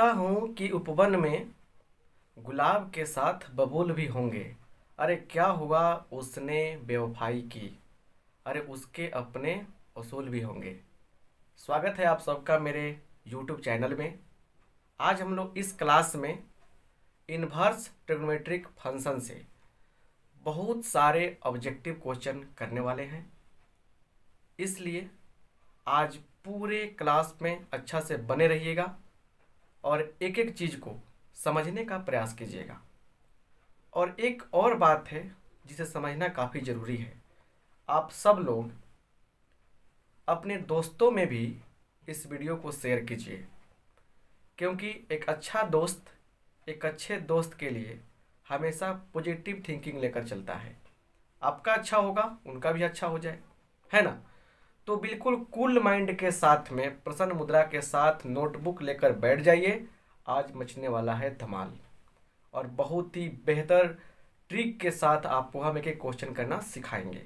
सुनता हूँ कि उपवन में गुलाब के साथ बबूल भी होंगे। अरे क्या हुआ उसने बेवफाई की। अरे उसके अपने असूल भी होंगे। स्वागत है आप सबका मेरे YouTube चैनल में। आज हम लोग इस क्लास में इन्वर्स ट्रिग्नोमेट्रिक फंक्शन से बहुत सारे ऑब्जेक्टिव क्वेश्चन करने वाले हैं। इसलिए आज पूरे क्लास में अच्छा से बने रहिएगा और एक एक चीज़ को समझने का प्रयास कीजिएगा। और एक और बात है जिसे समझना काफ़ी ज़रूरी है, आप सब लोग अपने दोस्तों में भी इस वीडियो को शेयर कीजिए, क्योंकि एक अच्छा दोस्त एक अच्छे दोस्त के लिए हमेशा पॉजिटिव थिंकिंग लेकर चलता है। आपका अच्छा होगा, उनका भी अच्छा हो जाए, है ना। तो बिल्कुल कूल माइंड के साथ में प्रसन्न मुद्रा के साथ नोटबुक लेकर बैठ जाइए। आज मचने वाला है धमाल और बहुत ही बेहतर ट्रिक के साथ आपको हम एक एक क्वेश्चन करना सिखाएंगे।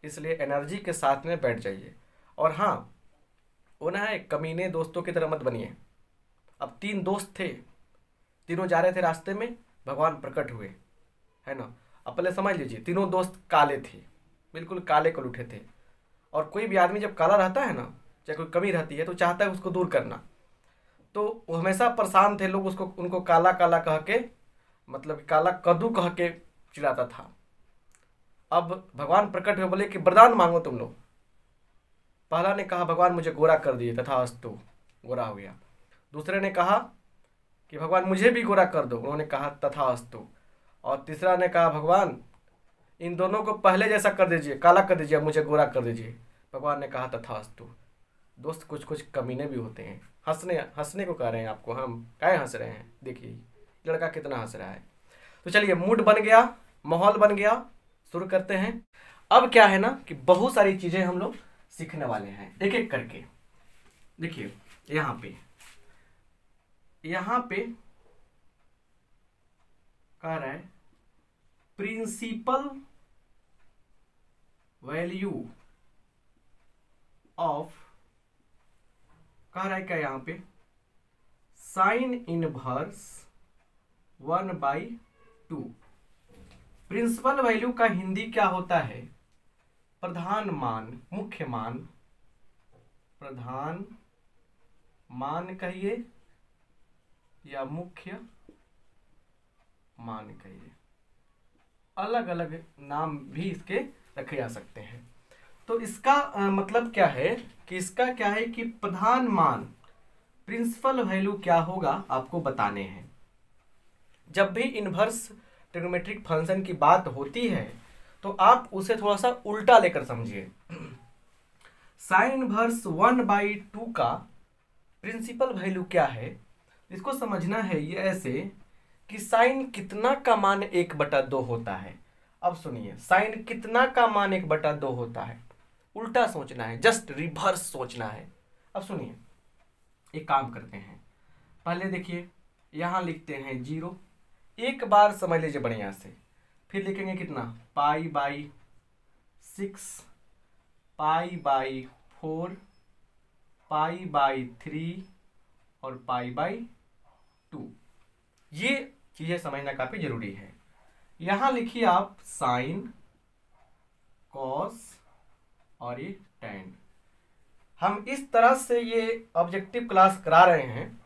इसलिए एनर्जी के साथ में बैठ जाइए। और हाँ, वो ना है कमीने दोस्तों की तरह मत बनिए। अब 3 दोस्त थे, तीनों जा रहे थे रास्ते में, भगवान प्रकट हुए, है ना। अब पहले समझ लीजिए, तीनों दोस्त काले थे, बिल्कुल काले कलूठे थे। और कोई भी आदमी जब काला रहता है ना, चाहे कोई कमी रहती है, तो चाहता है उसको दूर करना। तो वो हमेशा परेशान थे, लोग उसको उनको काला काला कह के, मतलब काला कद्दू कह के चिढ़ाता था। अब भगवान प्रकट हुए, बोले कि वरदान मांगो तुम लोग। पहला ने कहा भगवान मुझे गोरा कर दिए, तथास्तु, गोरा हो गया। दूसरे ने कहा कि भगवान मुझे भी गोरा कर दो, उन्होंने कहा तथास्तु। और तीसरा ने कहा भगवान इन दोनों को पहले जैसा कर दीजिए, काला कर दीजिए, मुझे गोरा कर दीजिए। भगवान ने कहा तथास्तु। दोस्त कुछ कुछ कमीने भी होते हैं। हंसने को कह रहे हैं आपको, हम काहे हंस रहे हैं, देखिए लड़का कितना हंस रहा है। तो चलिए, मूड बन गया, माहौल बन गया, शुरू करते हैं। अब क्या है ना कि बहुत सारी चीज़ें हम लोग सीखने वाले हैं एक एक करके। देखिए यहाँ पे कह रहा है प्रिंसिपल वैल्यू ऑफ, कह रहा है क्या यहाँ पे, साइन इनवर्स 1/2। प्रिंसिपल वैल्यू का हिंदी क्या होता है? प्रधान मान, मुख्य मान, प्रधान मान कहिए या मुख्य मान कहिए, अलग अलग नाम भी इसके रखे जा सकते हैं। तो इसका मतलब क्या है कि इसका क्या है कि प्रधान मान, प्रिंसिपल वैल्यू क्या होगा आपको बताने हैं। जब भी इन्वर्स ट्रिग्नोमेट्रिक फंक्शन की बात होती है तो आप उसे थोड़ा सा उल्टा लेकर समझिए। साइन इनवर्स 1/2 का प्रिंसिपल वैल्यू क्या है, इसको समझना है ये ऐसे कि साइन कितना का मान 1/2 होता है। अब सुनिए, साइन कितना का मान 1/2 होता है, उल्टा सोचना है, जस्ट रिवर्स सोचना है। अब सुनिए, एक काम करते हैं, पहले देखिए यहाँ लिखते हैं 0, एक बार समझ लीजिए बढ़िया से, फिर लिखेंगे कितना, π/6, π/4, π/3 और π/2। ये चीजें समझना काफी जरूरी है। यहां लिखिए आप साइन, कॉस और ये टैन। हम इस तरह से ये ऑब्जेक्टिव क्लास करा रहे हैं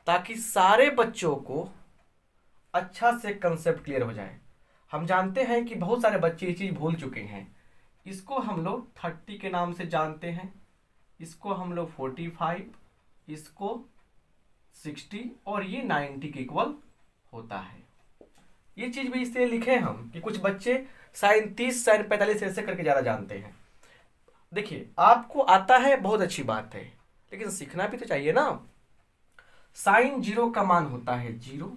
ताकि सारे बच्चों को अच्छा से कंसेप्ट क्लियर हो जाए। हम जानते हैं कि बहुत सारे बच्चे ये चीज़ भूल चुके हैं। इसको हम लोग 30 के नाम से जानते हैं, इसको हम लोग 45, इसको 60 और ये 90 के इक्वल होता है। ये चीज़ भी इसलिए लिखे हम कि कुछ बच्चे साइन 30, साइन 45 ऐसे करके ज़्यादा जानते हैं। देखिए आपको आता है, बहुत अच्छी बात है, लेकिन सीखना भी तो चाहिए ना। साइन 0 का मान होता है 0,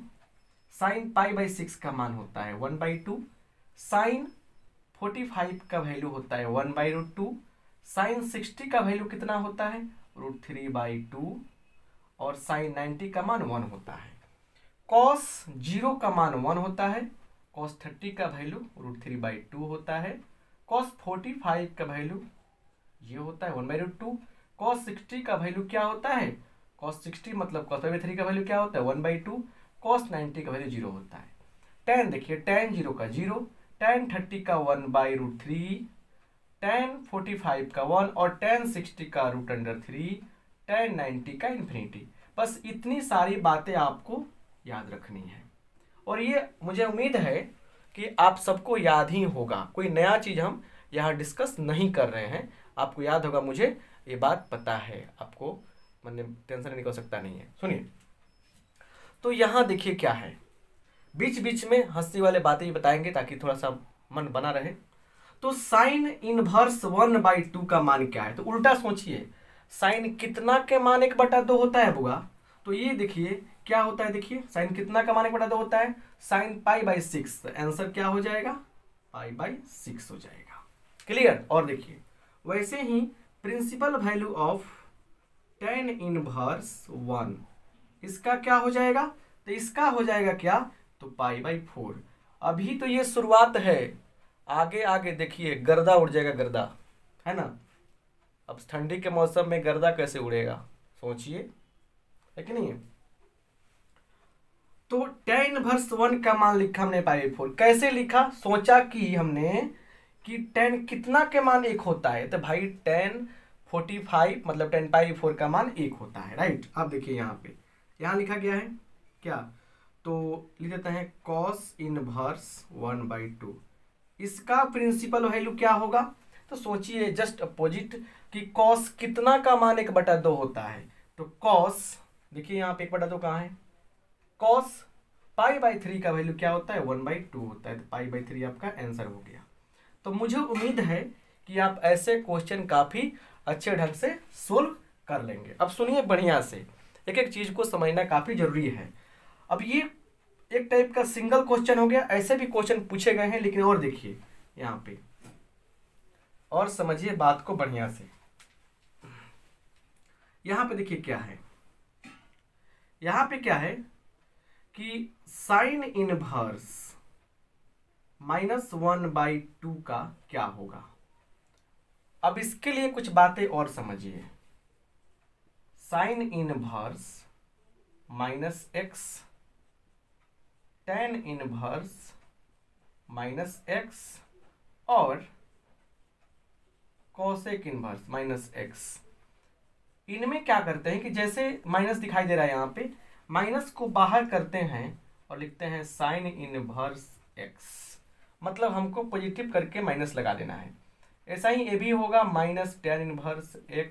साइन π/6 का मान होता है 1/2, साइन 45 का वैल्यू होता है 1/2, साइन 60 का वैल्यू कितना होता है √3/2 और साइन 90 का मान 1 होता है। कॉस 0 का मान 1 होता है, कॉस 30 का वैल्यू √3/2 होता है, कॉस 45 का वैल्यू ये होता है 1/2, कॉस 60 का वैल्यू क्या होता है cos 60 मतलब cos पाई 3 का वैल्यू क्या होता है 1/2, cos 90 का वैल्यू 0 होता है। tan देखिए tan 0 का 0, tan 30 का 1/√3, tan 45 का 1 और tan 60 का √3, tan 90 का इन्फिनिटी। बस इतनी सारी बातें आपको याद रखनी है और ये मुझे उम्मीद है कि आप सबको याद ही होगा। कोई नया चीज़ हम यहाँ डिस्कस नहीं कर रहे हैं, आपको याद होगा, मुझे ये बात पता है, आपको मैंने टेंशन लेने की आवश्यकता नहीं है। सुनिए, तो यहाँ देखिए क्या है, बीच बीच में हंसी वाले बातें भी बताएंगे ताकि थोड़ा सा मन बना रहे। तो साइन इनवर्स 1/2 का मान क्या है, तो उल्टा सोचिए, साइन कितना के मान 1/2 होता है बुआ, तो ये देखिए क्या होता है, देखिए साइन कितना का मान 1/2 होता है, साइन π/6, आंसर क्या हो जाएगा π/6 हो जाएगा। क्लियर। और देखिए वैसे ही principal value of tan inverse 1, इसका क्या हो जाएगा, तो इसका हो जाएगा क्या, तो π/4। अभी तो ये शुरुआत है, आगे आगे देखिए गर्दा उड़ जाएगा, गर्दा है ना। अब ठंडी के मौसम में गर्दा कैसे उड़ेगा, सोचिए, है कि नहीं है। तो tan इनवर्स 1 का मान लिखा हमने π/4, कैसे लिखा, सोचा कि हमने कि tan कितना के मान 1 होता है, तो भाई tan 45 मतलब tan π/4 का मान 1 होता है, राइट। अब देखिए यहाँ पे यहाँ लिखा गया है क्या, तो लिख देते हैं cos इनवर्स 1/2, इसका प्रिंसिपल वैल्यू क्या होगा, तो सोचिए जस्ट अपोजिट कि cos कितना का मान 1/2 होता है, तो cos देखिए यहाँ पे 1/2 कहाँ है, cos π/3 का वैल्यू क्या होता है 1/2 होता है, तो π/3 आपका आंसर हो गया। तो मुझे उम्मीद है कि आप ऐसे क्वेश्चन काफ़ी अच्छे ढंग से सोल्व कर लेंगे। अब सुनिए बढ़िया से, एक एक चीज़ को समझना काफ़ी जरूरी है। अब ये एक टाइप का सिंगल क्वेश्चन हो गया, ऐसे भी क्वेश्चन पूछे गए हैं, लेकिन और देखिए यहाँ पे और समझिए बात को बढ़िया से। यहाँ पे देखिए क्या है, यहाँ पे क्या है कि साइन इनवर्स -1/2 का क्या होगा। अब इसके लिए कुछ बातें और समझिए, sign inverse -x, tan inverse -x और कोसेक इनवर्स -x, इनमें क्या करते हैं कि जैसे माइनस दिखाई दे रहा है यहाँ पे, माइनस को बाहर करते हैं और लिखते हैं साइन इनवर्स x, मतलब हमको पॉजिटिव करके माइनस लगा देना है। ऐसा ही ए भी होगा -tan इनवर्स x,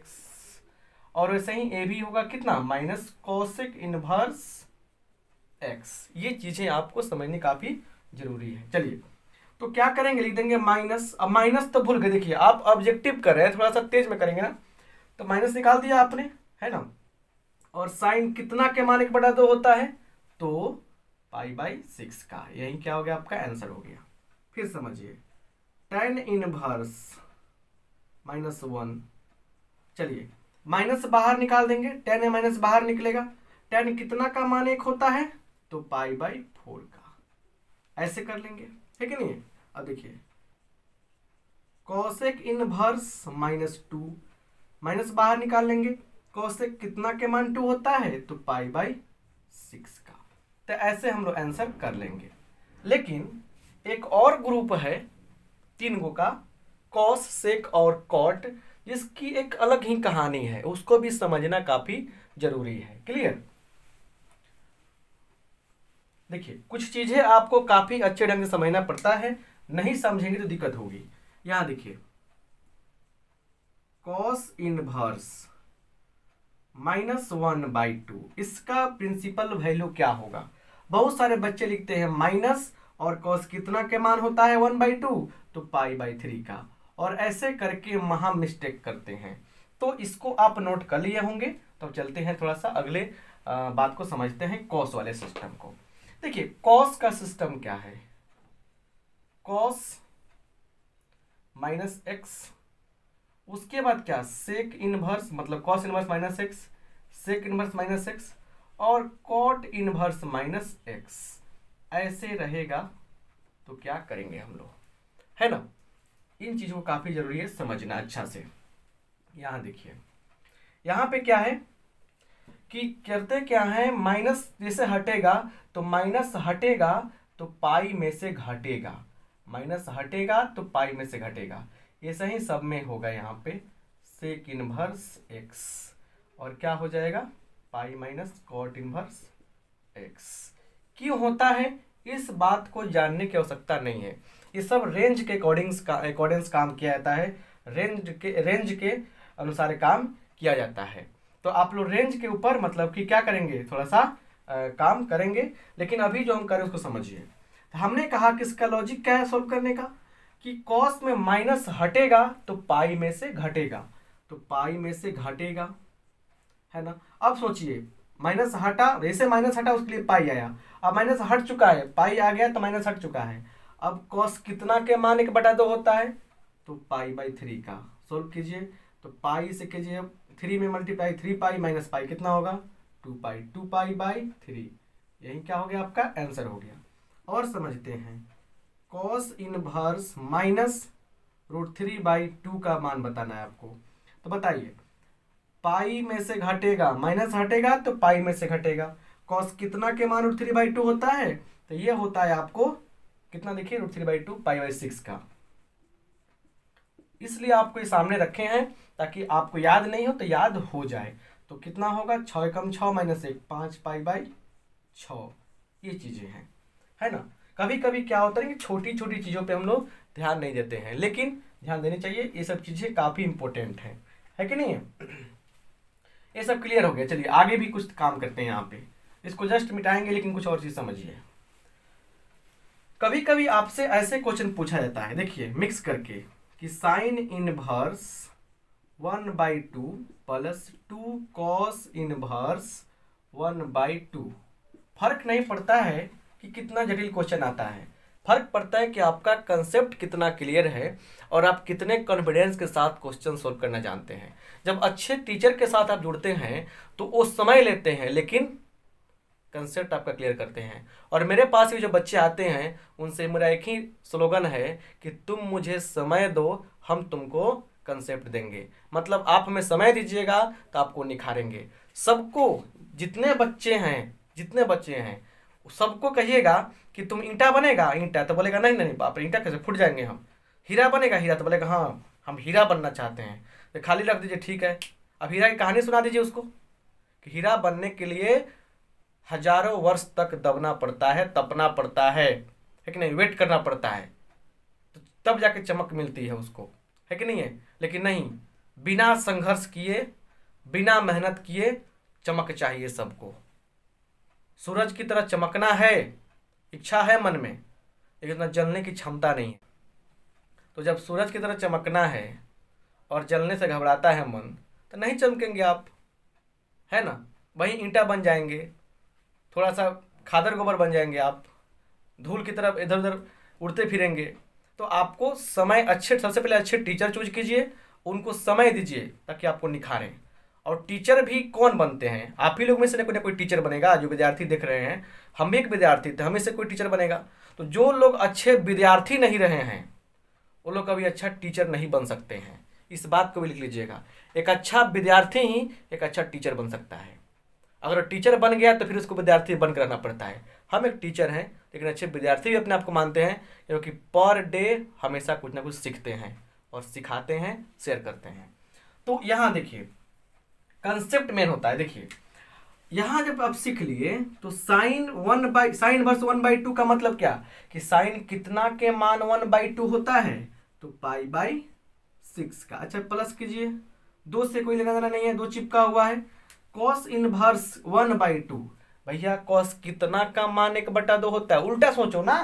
और वैसे ही ए भी होगा कितना -कोसेक इनवर्स x। ये चीजें आपको समझनी काफी जरूरी है। चलिए तो क्या करेंगे, लिख देंगे माइनस, अब माइनस तो भूल गए, देखिए आप ऑब्जेक्टिव कर रहे हैं, थोड़ा सा तेज में करेंगे ना, तो माइनस निकाल दिया आपने, है ना। और साइन कितना के मान 1/2 होता है, तो π/6 का, यही क्या हो गया आपका आंसर हो गया। फिर समझिए tan इनवर्स -1, चलिए माइनस बाहर निकाल देंगे, tan है माइनस बाहर निकलेगा, tan कितना का मान 1 होता है, तो π/4 का, ऐसे कर लेंगे, है कि नहीं। अब देखिए कोसेक इनवर्स -2, माइनस बाहर निकाल लेंगे, कोसेक कितना के मान 2 होता है, तो π/6 का, तो ऐसे हम लोग आंसर कर लेंगे। लेकिन एक और ग्रुप है 3 गो का, कॉस, सेक और कॉट, जिसकी एक अलग ही कहानी है, उसको भी समझना काफी जरूरी है। क्लियर। देखिए कुछ चीजें आपको काफी अच्छे ढंग से समझना पड़ता है, नहीं समझेंगे तो दिक्कत होगी। यहां देखिए कॉस इनवर्स -1/2, इसका प्रिंसिपल वैल्यू क्या होगा। बहुत सारे बच्चे लिखते हैं माइनस और कॉस कितना के मान होता है 1/2, तो π/3 का, और ऐसे करके महा मिस्टेक करते हैं। तो इसको आप नोट कर लिए होंगे। तो चलते हैं थोड़ा सा अगले बात को समझते हैं, कॉस वाले सिस्टम को। देखिए कॉस का सिस्टम क्या है, कॉस -x, उसके बाद क्या सेक इनवर्स मतलब cos inverse -x, sec inverse -x और कॉट इनवर्स -x, ऐसे रहेगा। तो क्या करेंगे हम लोग, है ना। इन चीजों को काफी जरूरी है समझना अच्छा से। यहां देखिए, यहां पे क्या है कि करते क्या है, माइनस जैसे हटेगा तो माइनस हटेगा तो पाई में से घटेगा, माइनस हटेगा तो पाई में से घटेगा। ऐसा ही सब में होगा यहाँ पे सेक इनवर्स एक्स, और क्या हो जाएगा pi minus cot inverse x. क्यों होता है इस बात को जानने की आवश्यकता नहीं है, ये सब रेंज के अकॉर्डिंग्स काम किया जाता है, रेंज के अनुसार काम किया जाता है। तो आप लोग रेंज के ऊपर मतलब कि क्या करेंगे, थोड़ा सा काम करेंगे, लेकिन अभी जो हम करें उसको समझिए। तो हमने कहा कि इसका लॉजिक क्या है सोल्व करने का, कि कॉस में माइनस हटेगा तो पाई में से घटेगा, तो पाई में से घटेगा, है ना। अब सोचिए माइनस हटा, जैसे माइनस हटा उसके लिए पाई आया, अब माइनस हट चुका है, पाई आ गया तो माइनस हट चुका है। अब कॉस कितना के मान 1/2 होता है, तो पाई/3 का। सोल्व कीजिए तो पाई से कीजिए 3 में मल्टीप्लाई, 3 पाई माइनस पाई कितना होगा 2 पाई, 2 पाई/3, यही क्या हो गया आपका आंसर हो गया। और समझते हैं कॉस इनवर्स माइनस √3/2 का मान बताना है आपको। तो बताइए पाई में से घटेगा, माइनस हटेगा तो पाई में से घटेगा, कॉस कितना के मान √3/2 होता है, तो ये होता है आपको कितना, देखिए √3/2 पाई/6 का। इसलिए आपको ये सामने रखे हैं ताकि आपको याद नहीं हो तो याद हो जाए। तो कितना होगा 6 कम 6 माइनस 1 5 पाई/6, ये चीजें हैं, है ना। कभी कभी क्या होता है कि छोटी छोटी चीजों पे हम लोग ध्यान नहीं देते हैं, लेकिन ध्यान देनी चाहिए, ये सब चीजें काफी इंपॉर्टेंट है कि नहीं है। ये सब क्लियर हो गया, चलिए आगे भी कुछ काम करते हैं यहाँ पे, इसको जस्ट मिटाएंगे लेकिन कुछ और चीज समझिए। कभी कभी आपसे ऐसे क्वेश्चन पूछा जाता है, देखिए मिक्स करके, कि sine inverse 1/2 plus 2 cos inverse 1/2। फर्क नहीं पड़ता है कि कितना जटिल क्वेश्चन आता है, फर्क पड़ता है कि आपका कंसेप्ट कितना क्लियर है और आप कितने कॉन्फिडेंस के साथ क्वेश्चन सोल्व करना जानते हैं। जब अच्छे टीचर के साथ आप जुड़ते हैं तो वो समय लेते हैं लेकिन कंसेप्ट आपका क्लियर करते हैं। और मेरे पास भी जो बच्चे आते हैं उनसे मेरा एक ही स्लोगन है कि तुम मुझे समय दो, हम तुमको कंसेप्ट देंगे। मतलब आप हमें समय दीजिएगा तो आपको निखारेंगे। सबको, जितने बच्चे हैं सबको कहिएगा कि तुम ईंटा बनेगा, ईंटा तो बोलेगा नहीं नहीं बाप रे ईंटा कैसे, फूट जाएंगे हम। हीरा बनेगा, हीरा तो बोलेगा हाँ हम हीरा बनना चाहते हैं, तो खाली रख दीजिए ठीक है। अब हीरा की कहानी सुना दीजिए उसको, कि हीरा बनने के लिए हजारों वर्ष तक दबना पड़ता है, तपना पड़ता है कि नहीं, वेट करना पड़ता है, तो तब जाके चमक मिलती है उसको, है कि नहीं है। लेकिन नहीं, बिना संघर्ष किए, बिना मेहनत किए चमक चाहिए सबको। सूरज की तरह चमकना है, इच्छा है मन में, लेकिन उतना जलने की क्षमता नहीं है। तो जब सूरज की तरह चमकना है और जलने से घबराता है मन, तो नहीं चमकेंगे आप, है ना। वहीं ईंटा बन जाएंगे, थोड़ा सा खादर गोबर बन जाएंगे आप, धूल की तरफ इधर उधर उड़ते फिरेंगे। तो आपको समय अच्छे, सबसे पहले अच्छे टीचर चूज कीजिए, उनको समय दीजिए ताकि आपको निखारें। और टीचर भी कौन बनते हैं, आप ही लोग में से ना कोई टीचर बनेगा। जो विद्यार्थी देख रहे हैं, हम भी एक विद्यार्थी थे, हमें से कोई टीचर बनेगा। तो जो लोग अच्छे विद्यार्थी नहीं रहे हैं वो लोग कभी अच्छा टीचर नहीं बन सकते हैं, इस बात को भी लिख लीजिएगा। एक अच्छा विद्यार्थी ही एक अच्छा टीचर बन सकता है। अगर टीचर बन गया तो फिर उसको विद्यार्थी बनकर रहना पड़ता है। हम एक टीचर हैं लेकिन अच्छे विद्यार्थी भी अपने आप को मानते हैं, क्योंकि पर डे हमेशा कुछ ना कुछ सीखते हैं और सिखाते हैं, शेयर करते हैं। तो यहाँ देखिए कंसेप्ट मेन होता है। देखिए यहाँ जब आप सीख लिए तो साइन वर्स 1/2 का मतलब क्या, कि साइन कितना के मान 1/2 होता है, तो पाई/6 का। अच्छा प्लस कीजिए, 2 से कोई लेना देना नहीं है, 2 चिपका हुआ है। कॉस इनवर्स 1/2, भैया कॉस कितना का मान 1/2 होता है, उल्टा सोचो ना,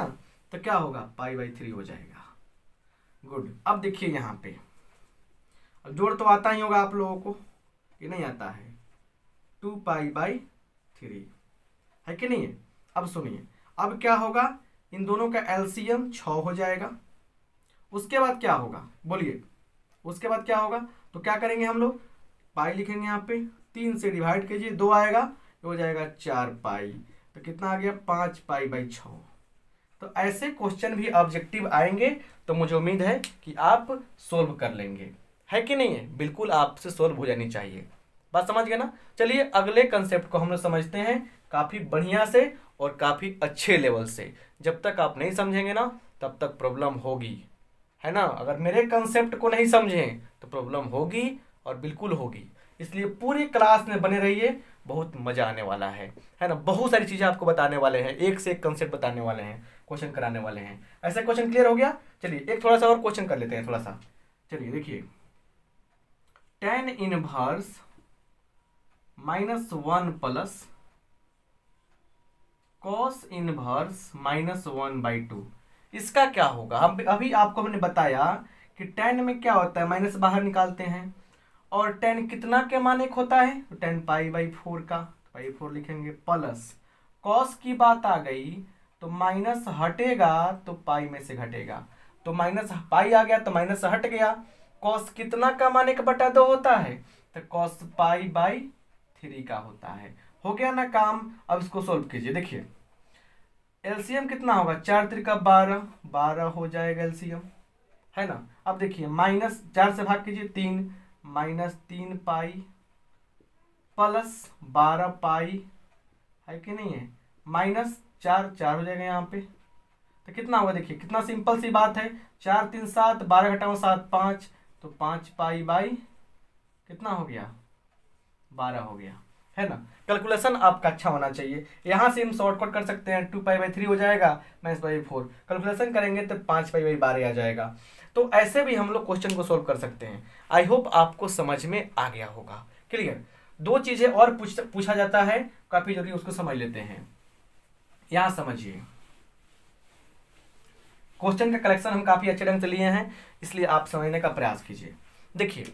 तो क्या होगा पाई/3 हो जाएगा। गुड। अब देखिए यहाँ पे अब जोड़ तो आता ही होगा आप लोगों को, ये नहीं आता है, 2 पाई/3 है कि नहीं है। अब सुनिए, अब क्या होगा, इन दोनों का एलसीएम 6 हो जाएगा। उसके बाद क्या होगा बोलिए, उसके बाद क्या होगा, तो क्या करेंगे हम लोग, पाई लिखेंगे यहाँ पे, 3 से डिवाइड कीजिए, 2 आएगा, तो हो जाएगा 4 पाई, तो कितना आ गया 5 पाई/6। तो ऐसे क्वेश्चन भी ऑब्जेक्टिव आएंगे तो मुझे उम्मीद है कि आप सोल्व कर लेंगे, है कि नहीं है। बिल्कुल आपसे सोल्व हो जानी चाहिए, बात समझ गए ना। चलिए अगले कंसेप्ट को हम लोग समझते हैं काफ़ी बढ़िया से और काफ़ी अच्छे लेवल से। जब तक आप नहीं समझेंगे ना तब तक प्रॉब्लम होगी, है ना। अगर मेरे कंसेप्ट को नहीं समझें तो प्रॉब्लम होगी और बिल्कुल होगी। इसलिए पूरी क्लास में बने रहिए, बहुत मजा आने वाला है ना। बहुत सारी चीज़ें आपको बताने वाले हैं, एक से एक कंसेप्ट बताने वाले हैं, क्वेश्चन कराने वाले हैं। ऐसा क्वेश्चन क्लियर हो गया। चलिए एक थोड़ा सा और क्वेश्चन कर लेते हैं थोड़ा सा। चलिए देखिए, tan inverse -1 plus cos inverse -1/2, इसका क्या होगा। हम अभी आपको हमने बताया कि tan में क्या होता है, माइनस बाहर निकालते हैं, और tan कितना के मान एक होता है, तो tan π/4 का π4 लिखेंगे, प्लस कॉस की बात आ गई तो माइनस हटेगा तो पाई में से घटेगा, तो माइनस पाई आ गया तो माइनस हट गया। कॉस कितना का मान 1/2 होता है, तो कॉस π/3 का होता है। हो गया ना काम। अब इसको सोल्व कीजिए। देखिए एलसीएम कितना होगा, 4 त्रिका 12, 12 हो जाएगा एलसीएम, है ना। अब देखिए माइनस 4 से भाग कीजिए 3, -3 पाई प्लस 12 पाई, है कि नहीं है, -4 हो जाएगा यहाँ पे। तो कितना होगा, देखिए कितना सिंपल सी बात है, 4 3 7, 12 घटाओ 7 5, तो 5 पाई बाई कितना हो गया, 12 हो गया, है ना। कैलकुलेशन आपका अच्छा होना चाहिए। यहाँ से हम शॉर्टकट कर सकते हैं, 2π/3 हो जाएगा -4, कैलकुलेशन करेंगे तो 5π/12 आ जाएगा। तो ऐसे भी हम लोग क्वेश्चन को सोल्व कर सकते हैं। आई होप आपको समझ में आ गया होगा। क्लियर। दो चीजें और पूछा जाता है, काफी जरूरी, उसको समझ लेते हैं। यहां समझिए, क्वेश्चन का कलेक्शन हम काफी अच्छे ढंग से लिए हैं, इसलिए आप समझने का प्रयास कीजिए। देखिए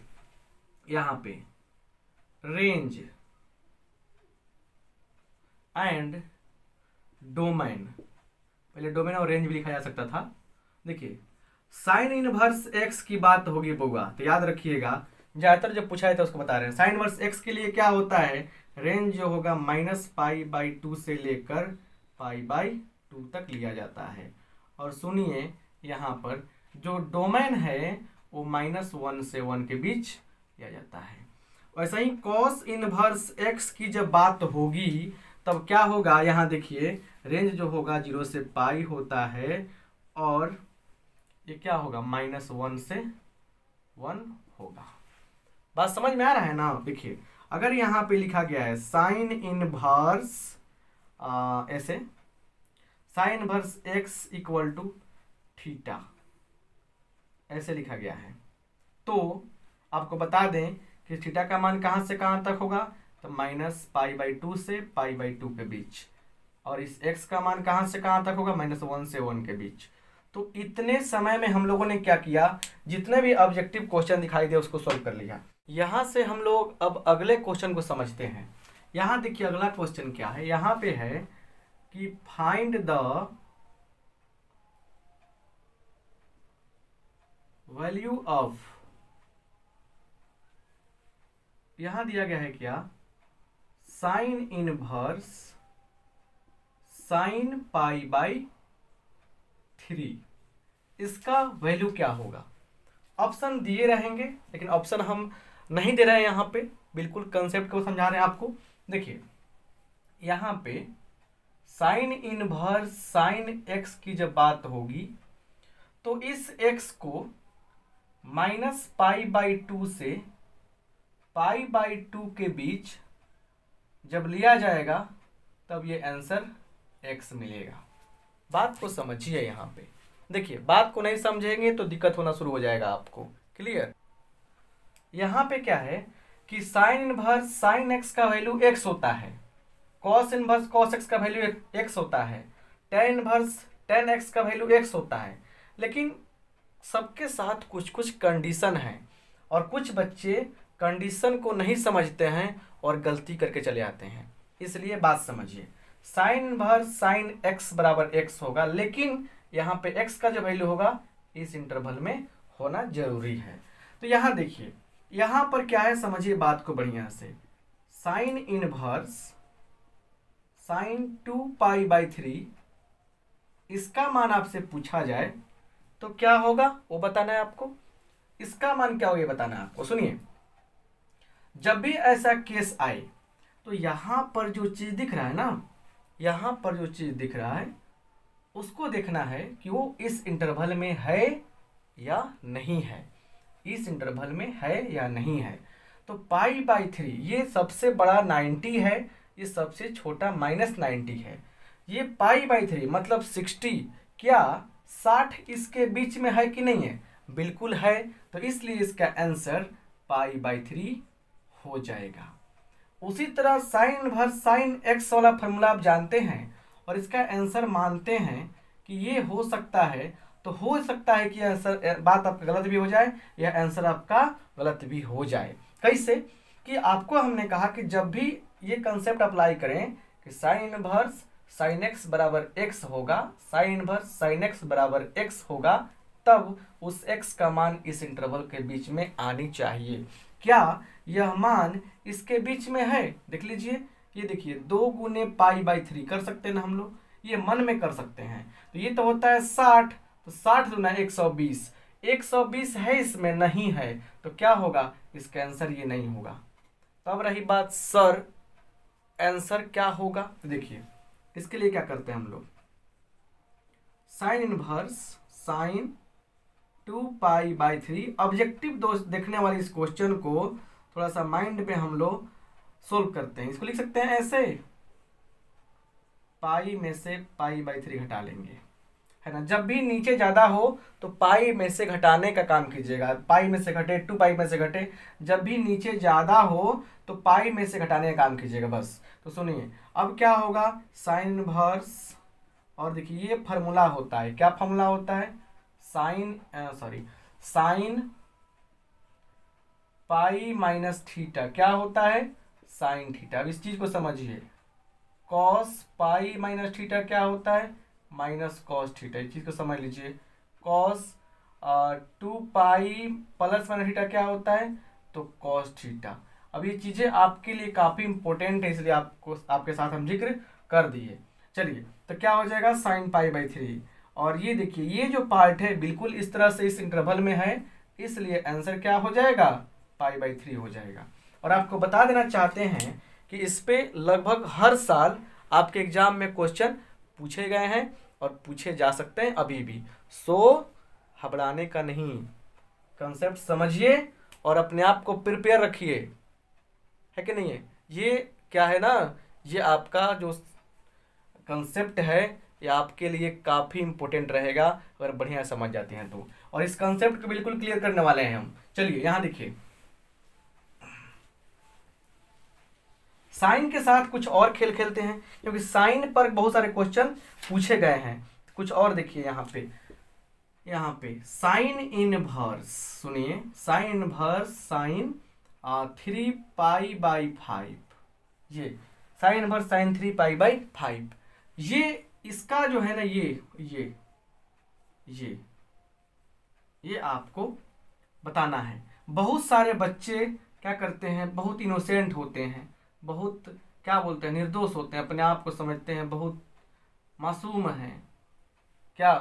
यहां पे रेंज एंड डोमेन, पहले डोमेन और रेंज भी लिखा जा सकता था। देखिए साइन इनवर्स एक्स की बात होगी बउआ, तो याद रखिएगा, ज्यादातर जब पूछा जाता है उसको बता रहे हैं। साइन इनवर्स एक्स के लिए क्या होता है, रेंज जो होगा -π/2 से लेकर π/2 तक लिया जाता है। और सुनिए यहाँ पर जो डोमेन है वो -1 से 1 के बीच लिया जाता है। वैसे ही कॉस इनवर्स एक्स की जब बात होगी तब क्या होगा, यहाँ देखिए रेंज जो होगा 0 से पाई होता है, और ये क्या होगा, -1 से 1 होगा। बात समझ में आ रहा है ना। देखिए अगर यहाँ पे लिखा गया है साइन इनवर्स ऐसे, sine inverse x equal to theta, ऐसे लिखा गया है, तो आपको बता दें कि थीटा का मान कहाँ से कहाँ तक होगा, तो -π/2 से π/2 के बीच, और इस x का मान कहाँ से कहाँ तक होगा, -1 से 1 के बीच। तो इतने समय में हम लोगों ने क्या किया, जितने भी ऑब्जेक्टिव क्वेश्चन दिखाई दे उसको सॉल्व कर लिया। यहाँ से हम लोग अब अगले क्वेश्चन को समझते हैं। यहाँ देखिए अगला क्वेश्चन क्या है, यहाँ पे है कि फाइंड द वैल्यू ऑफ, यहां दिया गया है क्या, साइन इनवर्स साइन π/3, इसका वैल्यू क्या होगा। ऑप्शन दिए रहेंगे लेकिन ऑप्शन हम नहीं दे रहे हैं यहाँ पे, बिल्कुल कंसेप्ट को समझा रहे हैं आपको। देखिए यहाँ पे साइन इनवर्स साइन एक्स की जब बात होगी तो इस एक्स को -π/2 से π/2 के बीच जब लिया जाएगा तब ये आंसर x मिलेगा। बात को समझिए यहाँ पे। देखिए बात को नहीं समझेंगे तो दिक्कत होना शुरू हो जाएगा आपको। क्लियर। यहाँ पे क्या है कि साइन इनवर्स साइन एक्स का वैल्यू x होता है, कॉस इनवर्स कॉस एक्स का वैल्यू x होता है, tan इनवर्स tan एक्स का वैल्यू x होता है। लेकिन सबके साथ कुछ कुछ कंडीशन है, और कुछ बच्चे कंडीशन को नहीं समझते हैं और गलती करके चले आते हैं। इसलिए बात समझिए, साइन इनवर्स साइन एक्स बराबर x होगा, लेकिन यहाँ पे x का जो वैल्यू होगा इस इंटरवल में होना जरूरी है। तो यहाँ देखिए यहाँ पर क्या है, समझिए बात को बढ़िया से। साइन इनवर्स साइन 2π/3 इसका मान आपसे पूछा जाए तो क्या होगा वो बताना है आपको। इसका मान क्या होगा ये बताना है आपको। सुनिए, जब भी ऐसा केस आए तो यहाँ पर जो चीज़ दिख रहा है ना, यहाँ पर जो चीज़ दिख रहा है उसको देखना है कि वो इस इंटरवल में है या नहीं है, इस इंटरवल में है या नहीं है। तो π/3 ये सबसे बड़ा 90 है, ये सबसे छोटा -90 है। ये π/3 मतलब 60, क्या 60 इसके बीच में है कि नहीं है? बिल्कुल है। तो इसलिए इसका आंसर π/3 हो जाएगा। उसी तरह साइन इनवर्स साइन एक्स वाला फॉर्मूला आप जानते हैं और इसका आंसर मानते हैं कि ये हो सकता है, तो हो सकता है कि आंसर बात आपका गलत भी हो जाए या आंसर आपका गलत भी हो जाए। कैसे कि आपको हमने कहा कि जब भी ये कंसेप्ट अप्लाई करें कि साइन इनवर्स साइन एक्स बराबर एक्स होगा, साइन इनवर्स साइन एक्स बराबर एक्स होगा, तब उस एक्स का मान इस इंटरवल के बीच में आनी चाहिए। क्या यह मान इसके बीच में है? देख लीजिए, ये देखिए 2 गुने π/3 कर सकते हैं ना हम लोग, ये मन में कर सकते हैं। तो ये तो होता है 60, तो 60 दूना 120, 120 है इसमें नहीं है, तो क्या होगा? इसका आंसर ये नहीं होगा। तब रही बात सर आंसर क्या होगा, तो देखिए इसके लिए क्या करते हैं हम लोग, साइन इनवर्स साइन 2π/3 ऑब्जेक्टिव देखने वाले इस क्वेश्चन को थोड़ा सा माइंड में हम लोग सोल्व करते हैं। इसको लिख सकते हैं ऐसे, पाई में से π/3 घटा लेंगे, है ना। जब भी नीचे ज़्यादा हो तो पाई में से घटाने का काम कीजिएगा, पाई में से घटे 2π में से घटे, जब भी नीचे ज़्यादा हो तो पाई में से घटाने का काम कीजिएगा बस। तो सुनिए अब क्या होगा, साइन इनवर्स, और देखिए ये फार्मूला होता है, क्या फार्मूला होता है, साइन पाई माइनस थीटा क्या होता है, साइन थीटा। अब इस चीज को समझिए, कॉस पाई माइनस थीटा क्या होता है, माइनस कॉस थीटा। इस चीज को समझ लीजिए, कॉस 2π प्लस माइनस थीटा क्या होता है, तो कॉस थीटा। अब ये चीजें आपके लिए काफी इंपॉर्टेंट है, इसलिए आपको आपके साथ हम जिक्र कर दिए। चलिए तो क्या हो जाएगा, साइन π/3, और ये देखिए ये जो पार्ट है बिल्कुल इस तरह से इस इंटरवल में है, इसलिए आंसर क्या हो जाएगा, π/3 हो जाएगा। और आपको बता देना चाहते हैं कि इस पे लगभग हर साल आपके एग्जाम में क्वेश्चन पूछे गए हैं और पूछे जा सकते हैं अभी भी। सो घबराने का नहीं, कंसेप्ट समझिए और अपने आप को प्रिपेयर रखिए, है कि नहीं है। ये क्या है ना, ये आपका जो कंसेप्ट है ये आपके लिए काफ़ी इंपॉर्टेंट रहेगा अगर बढ़िया समझ जाते हैं तो। और इस कंसेप्ट को बिल्कुल क्लियर करने वाले हैं हम। चलिए यहाँ देखिए, साइन के साथ कुछ और खेल खेलते हैं, क्योंकि साइन पर बहुत सारे क्वेश्चन पूछे गए हैं। कुछ और देखिए यहाँ पे साइन इनवर्स, सुनिए साइन इनवर्स साइन 3π/5, ये साइन इनवर्स साइन 3π/5, ये इसका जो है ना ये आपको बताना है। बहुत सारे बच्चे क्या करते हैं, बहुत इनोसेंट होते हैं, बहुत क्या बोलते हैं, निर्दोष होते हैं, अपने आप को समझते हैं बहुत मासूम हैं, क्या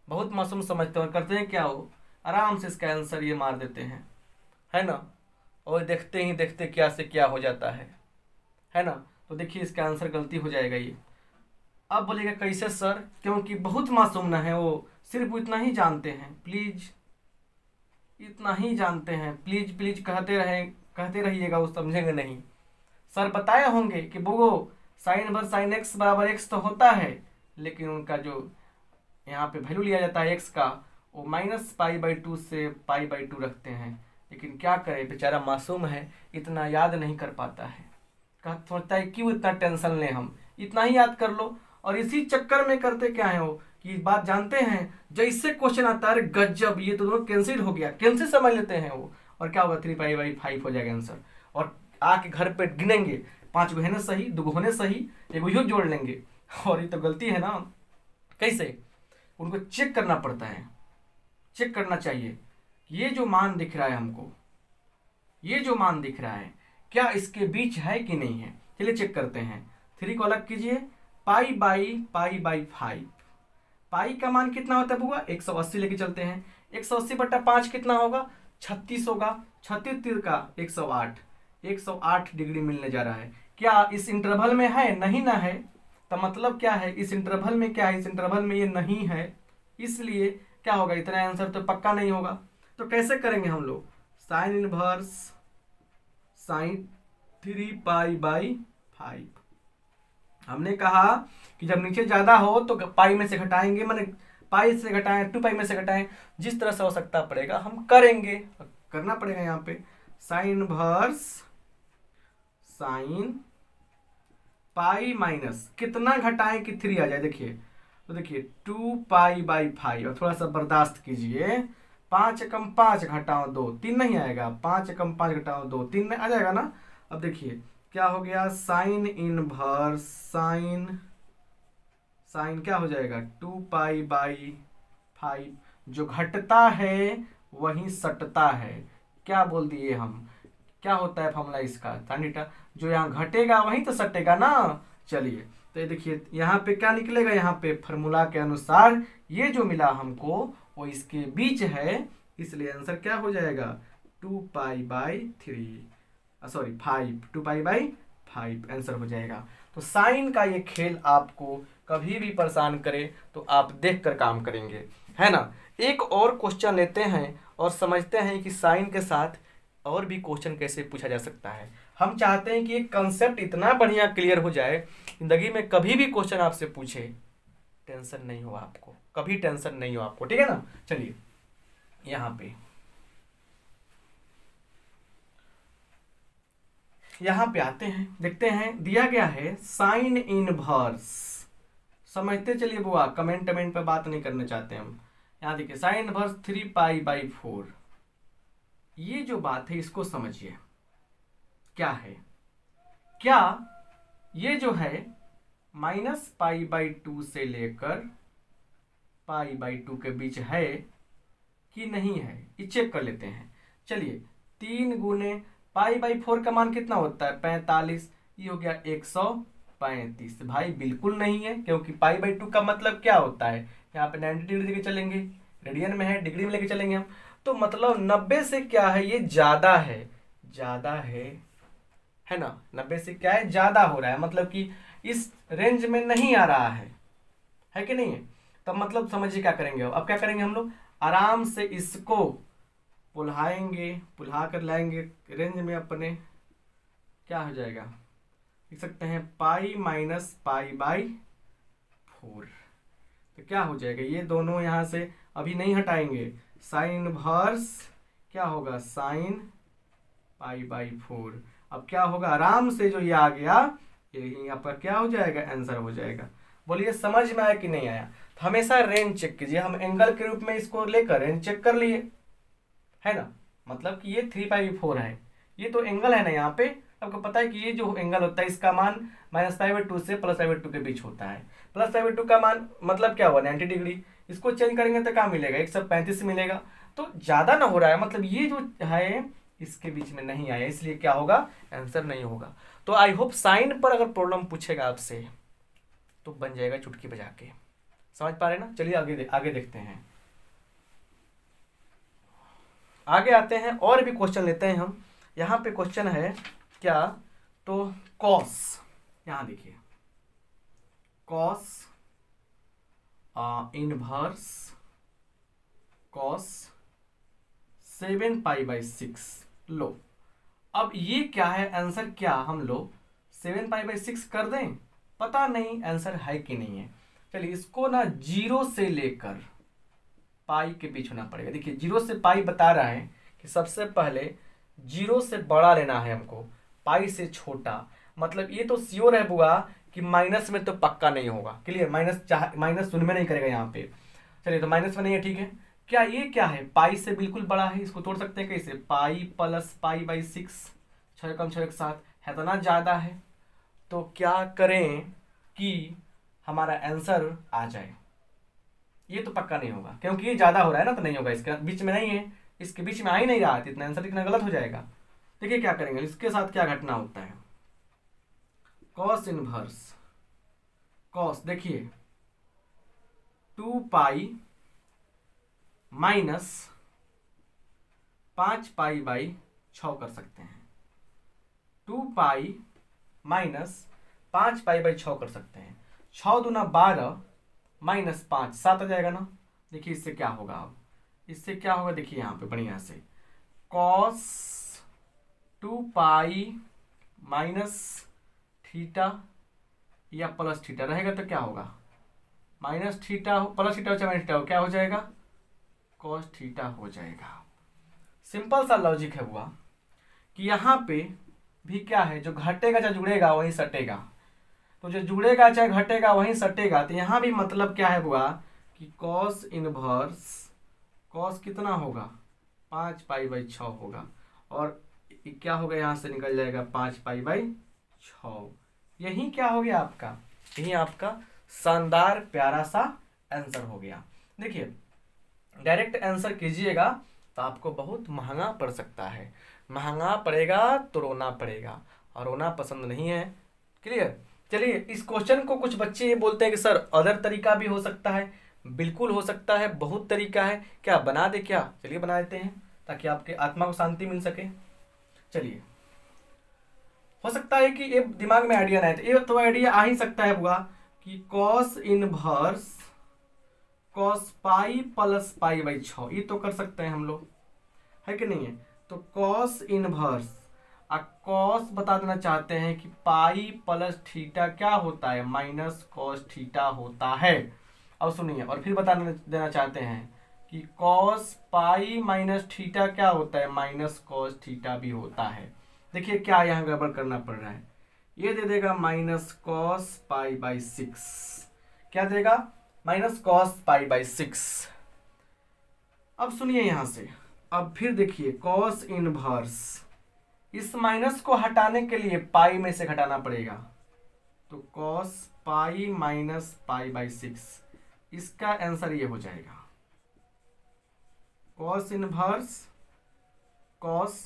बहुत मासूम समझते हैं, और करते हैं क्या, वो आराम से इसका आंसर ये मार देते हैं, है ना। और देखते ही देखते क्या से क्या हो जाता है ना। तो देखिए इसका आंसर गलती हो जाएगा ये। अब बोलेगा कैसे सर, क्योंकि बहुत मासूम ना है, वो सिर्फ इतना ही जानते हैं, प्लीज इतना ही जानते हैं, प्लीज प्लीज कहते रहिएगा, वो समझेंगे नहीं। सर बताए होंगे कि वो साइन इनवर्स साइन एक्स बराबर एक्स तो होता है, लेकिन उनका जो यहाँ पे वैल्यू लिया जाता है एक्स का, वो -π/2 से π/2 रखते हैं। लेकिन क्या करे, बेचारा मासूम है, इतना याद नहीं कर पाता है, सोचता है क्यों इतना टेंशन लें, हम इतना ही याद कर लो। और इसी चक्कर में करते क्या है वो, कि बात जानते हैं, जैसे क्वेश्चन आता है गजब ये तो दोनों कैंसिल हो गया, कैंसिल समझ लेते हैं वो, और क्या होगा 3π/5 हो जाएगा आंसर। और आके घर पे गिनेंगे, 5 गो है ना सही, 2 गो होने सही, 1 गो जोड़ लेंगे, और ये तो गलती है ना। कैसे, उनको चेक करना पड़ता है, चेक करना चाहिए, ये जो मान दिख रहा है हमको, ये जो मान दिख रहा है क्या इसके बीच है कि नहीं है। चलिए चेक करते हैं, 3 को अलग कीजिए, π/5, पाई का मान कितना होता है बुआ, 180 लेके चलते हैं, 180/5 कितना होगा, 36 होगा, 36 तीर का 108, 108 डिग्री मिलने जा रहा है। क्या इस इंटरवल में है? नहीं ना है। तो मतलब क्या है, इस इंटरवल में क्या है, इस इंटरवल में ये नहीं है, इसलिए क्या होगा, इतना आंसर तो पक्का नहीं होगा। तो कैसे करेंगे हम लोग, साइन इनवर्स साइन 3π/5। हमने कहा कि जब नीचे ज्यादा हो तो पाई में से घटाएंगे, माने पाई से घटाएं, 2π में से घटाएं, जिस तरह से आवश्यकता पड़ेगा हम करेंगे, करना पड़ेगा। यहाँ पे sine inverse sine pi minus कितना घटाएं कि 3 आ जाए, देखिए तो देखिए 2π/5, और थोड़ा सा बर्दाश्त कीजिए, 5 कम 5 घटाओ 2, 3 नहीं आएगा, 5 कम 5 घटाओ 2, 3 में आ जाएगा ना। अब देखिए क्या हो गया, साइन इनवर्स साइन साइन क्या हो जाएगा 2π/5, जो घटता है वही सटता है। क्या बोल दिए हम, क्या होता है फॉर्मूला इसका, tan थीटा, जो यहाँ घटेगा वही तो सटेगा ना। चलिए तो ये देखिए यहाँ पे क्या निकलेगा, यहाँ पे फार्मूला के अनुसार ये जो मिला हमको वो इसके बीच है, इसलिए आंसर क्या हो जाएगा 2π/3, सॉरी 5, 2π/5 आंसर हो जाएगा। तो साइन का ये खेल आपको कभी भी परेशान करे तो आप देख कर काम करेंगे, है ना। एक और क्वेश्चन लेते हैं और समझते हैं कि साइन के साथ और भी क्वेश्चन कैसे पूछा जा सकता है। हम चाहते हैं कि एक कंसेप्ट इतना बढ़िया क्लियर हो जाए, जिंदगी में कभी भी क्वेश्चन आपसे पूछे टेंशन नहीं हो आपको, कभी टेंशन नहीं हो आपको, ठीक है ना। चलिए यहाँ पे आते हैं, देखते हैं दिया गया है साइन इनवर्स, समझते चलिए बुआ, कमेंट पे बात नहीं करना चाहते हम। यहाँ देखिए साइन इनवर्स 3π/4, ये जो बात है इसको समझिए क्या है, क्या ये जो है -π/2 से लेकर π/2 के बीच है कि नहीं है, ये चेक कर लेते हैं। चलिए 3 गुने π/4 का मान कितना होता है 45, ये हो गया 135। भाई बिल्कुल नहीं है, क्योंकि π/2 का मतलब क्या होता है, यहाँ पे 90 डिग्री लेके चलेंगे, रेडियन में है, डिग्री में लेके चलेंगे हम, तो मतलब 90 से क्या है, ये ज्यादा है, ज्यादा है ना। 90 से क्या है, ज्यादा हो रहा है, मतलब कि इस रेंज में नहीं आ रहा है कि नहीं है। तब मतलब समझिए क्या करेंगे, अब क्या करेंगे हम लोग, आराम से इसको पुल्हाएंगे, पुल्हा कर लाएंगे रेंज में अपने, क्या हो जाएगा लिख सकते हैं π-π/4, तो क्या हो जाएगा, ये दोनों यहाँ से अभी नहीं हटाएंगे, साइन इनवर्स क्या होगा साइन π/4। अब क्या होगा, आराम से जो ये आ गया, यही आपका क्या हो जाएगा, आंसर हो जाएगा। बोलिए समझ में आया कि नहीं आया। तो हमेशा रेंज चेक कीजिए, हम एंगल के रूप में इसको लेकर रेंज चेक कर लिए, है ना, मतलब कि ये 3π/4 है, ये तो एंगल है ना यहाँ पे। आपको पता है कि ये जो एंगल होता है इसका मान -π/2 से +π/2 के बीच होता है। +π/2 का मान मतलब क्या हुआ 90 डिग्री, इसको चेंज करेंगे तो क्या मिलेगा 135 मिलेगा। तो ज्यादा ना हो रहा है, मतलब ये जो है इसके बीच में नहीं आया, इसलिए क्या होगा, आंसर नहीं होगा। तो आई होप साइन पर अगर प्रॉब्लम पूछेगा आपसे तो बन जाएगा चुटकी बजा के, समझ पा रहे ना। चलिए आगे देखते हैं, आगे आते हैं और भी क्वेश्चन लेते हैं हम। यहाँ पे क्वेश्चन है क्या, तो कॉस, यहाँ देखिए कॉस इनवर्स कॉस 7π/6। लो अब ये क्या है, आंसर क्या हम लोग 7π/6 कर दें, पता नहीं आंसर है कि नहीं है। चलिए इसको ना 0 से लेकर पाई के बीच होना पड़ेगा। देखिए 0 से पाई बता रहा है कि सबसे पहले 0 से बड़ा लेना है हमको, पाई से छोटा, मतलब ये तो श्योर है बुआ कि माइनस में तो पक्का नहीं होगा, क्लियर, माइनस शून्य में नहीं करेगा यहाँ पे। चलिए तो माइनस में नहीं है, ठीक है। क्या ये क्या है, पाई से बिल्कुल बड़ा है, इसको तोड़ सकते हैं कैसे, पाई + π/6, 6 कम 6 7 है, तो ना ज्यादा है। तो क्या करें कि हमारा आंसर आ जाए, ये तो पक्का नहीं होगा क्योंकि ये ज्यादा हो रहा है ना, तो नहीं होगा, इसके बीच में नहीं है, इसके बीच में आ ही नहीं रहा, इतना आंसर लिखना गलत हो जाएगा। देखिए क्या करेंगे, इसके साथ क्या घटना होता है, कॉस इनवर्स कॉस, देखिए 2π - 5 पाई बाई 6 कर सकते हैं। 2 पाई माइनस 5 पाई बाई 6 कर सकते हैं। 6 दूना 12 माइनस 5 7 आ जाएगा ना। देखिए इससे क्या होगा, अब इससे क्या होगा, देखिए यहाँ पे बढ़िया से कॉस 2 पाई माइनस थीटा या प्लस थीटा रहेगा तो क्या होगा, माइनस थीटा प्लस थीटा हो माइनस थीटा हो, क्या हो जाएगा, कॉस थीटा हो जाएगा। सिंपल सा लॉजिक है हुआ कि यहाँ पे भी क्या है, जो घटेगा चाहे जुड़ेगा वही सटेगा, तो जो जुड़ेगा चाहे घटेगा वही सटेगा। तो यहाँ भी मतलब क्या है हुआ कि कॉस इनवर्स कॉस कितना होगा, 5 पाई बाई 6 होगा, और क्या होगा यहाँ से निकल जाएगा 5 पाई बाई 6। यही क्या हो गया आपका, यही आपका शानदार प्यारा सा आंसर हो गया। देखिए डायरेक्ट आंसर कीजिएगा तो आपको बहुत महंगा पड़ सकता है, महंगा पड़ेगा तो रोना पड़ेगा, और रोना पसंद नहीं है। क्लियर। चलिए इस क्वेश्चन को कुछ बच्चे ये बोलते हैं कि सर अदर तरीका भी हो सकता है। बिल्कुल हो सकता है, बहुत तरीका है, क्या बना दे क्या, चलिए बना देते हैं ताकि आपके आत्मा को शांति मिल सके। चलिए हो सकता है कि ये दिमाग में आइडिया ना है, तो ये तो आइडिया आ ही सकता है बुआ कि cos inverse cos pi plus pi by 6, ये तो कर सकते हैं हम लोग, है कि नहीं है। तो कॉस इनवर्स कॉस बता देना चाहते हैं कि पाई प्लस थीटा क्या होता है, माइनस कॉस थीटा होता है। अब सुनिए, और फिर बता देना चाहते हैं कि कॉस पाई माइनस थीटा क्या होता है, माइनस कॉस थीटा भी होता है। देखिए क्या यहाँ गड़बड़ करना पड़ रहा है, ये दे देगा माइनस कॉस पाई बाई 6, क्या देगा, माइनस कॉस पाई बाई 6। अब सुनिए यहां से, अब फिर देखिए कॉस इनवर्स, इस माइनस को हटाने के लिए पाई में से घटाना पड़ेगा, तो cos pi minus pi by 6, इसका आंसर ये हो जाएगा कॉस इनवर्स कॉस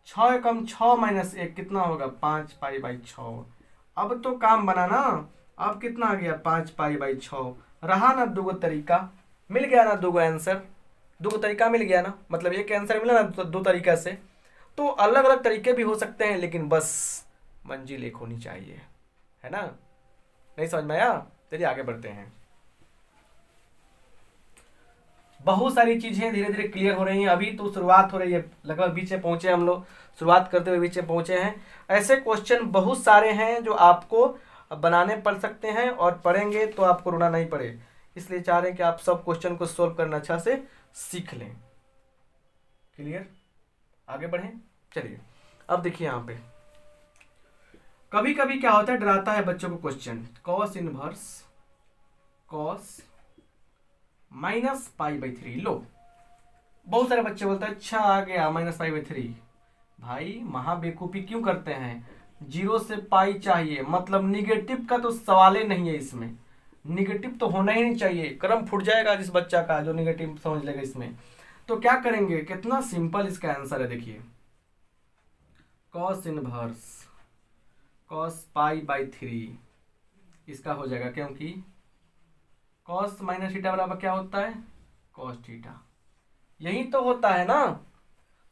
6 कम 6 माइनस 1 कितना होगा, 5 पाई बाई 6। अब तो काम बना ना, अब कितना आ गया, 5 पाई बाई 6। रहा ना दो तरीका, मिल गया ना दो आंसर, दो तरीका मिल गया ना, मतलब एक आंसर मिला ना दो तरीका से। तो अलग अलग तरीके भी हो सकते हैं, लेकिन बस मंजिल एक होनी चाहिए, है ना। नहीं समझ में आया, चलिए आगे बढ़ते हैं। बहुत सारी चीजें धीरे धीरे क्लियर हो रही हैं, अभी तो शुरुआत हो रही है, लगभग बीच में पहुंचे हम लोग, शुरुआत करते हुए बीच में पहुंचे हैं। ऐसे क्वेश्चन बहुत सारे हैं जो आपको बनाने पड़ सकते हैं, और पढ़ेंगे तो आपको रोना नहीं पड़े, इसलिए चाह रहे हैं कि आप सब क्वेश्चन को सोल्व करना अच्छा से सीख लें। क्लियर, आगे बढ़ें। चलिए अब देखिए यहाँ पे कभी कभी क्या होता है, डराता है बच्चों को question, cos inverse cos minus pi by 3। लो बहुत सारे बच्चे बोलते हैं अच्छा आ गया माइनस पाई बाई 3। भाई महाबेकूफी क्यों करते हैं, 0 से पाई चाहिए, मतलब निगेटिव का तो सवाल ही नहीं है इसमें, निगेटिव तो होना ही नहीं चाहिए, कर्म फूट जाएगा जिस बच्चा का जो निगेटिव समझ लेगा इसमें। तो क्या करेंगे, कितना सिंपल इसका आंसर है, देखिए cos inverse cos pi by 3 इसका हो जाएगा, क्योंकि कॉस माइनस थीटा बराबर क्या होता है, कॉस थीटा, यही तो होता है ना।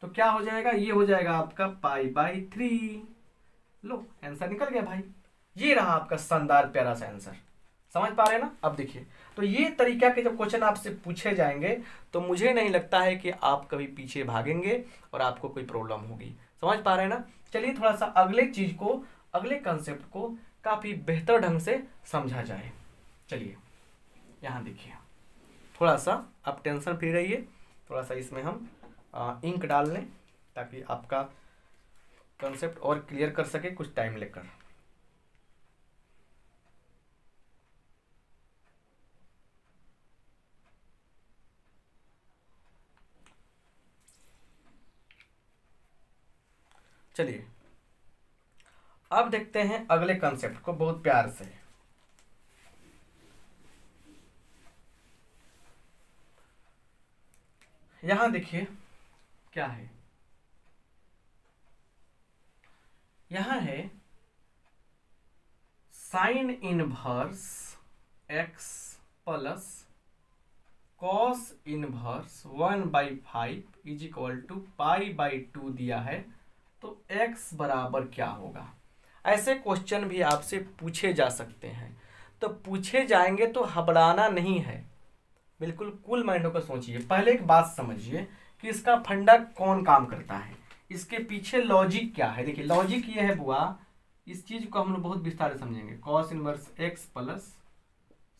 तो क्या हो जाएगा, ये हो जाएगा आपका पाई बाई 3। लो आंसर निकल गया भाई, ये रहा आपका शानदार प्यारा सा आंसर, समझ पा रहे हैं ना। अब देखिए तो ये तरीका के जब क्वेश्चन आपसे पूछे जाएंगे तो मुझे नहीं लगता है कि आप कभी पीछे भागेंगे और आपको कोई प्रॉब्लम होगी, समझ पा रहे हैं ना। चलिए थोड़ा सा अगले चीज को, अगले कंसेप्ट को काफी बेहतर ढंग से समझा जाए। चलिए यहाँ देखिए, थोड़ा सा आप टेंशन फ्री रहिए, थोड़ा सा इसमें हम इंक डाल लें ताकि आपका कंसेप्ट और क्लियर कर सके कुछ टाइम लेकर। चलिए अब देखते हैं अगले कंसेप्ट को बहुत प्यार से। यहां देखिए क्या है, यहां है sine inverse x plus cos inverse 1/5 is equal to π/2 दिया है, तो x बराबर क्या होगा। ऐसे क्वेश्चन भी आपसे पूछे जा सकते हैं, तो पूछे जाएंगे तो घबराना नहीं है, बिल्कुल कूल माइंड होकर सोचिए। पहले एक बात समझिए कि इसका फंडा कौन काम करता है, इसके पीछे लॉजिक क्या है। देखिए लॉजिक ये है बुआ, इस चीज को हम लोग बहुत विस्तार से समझेंगे। Cos inverse x plus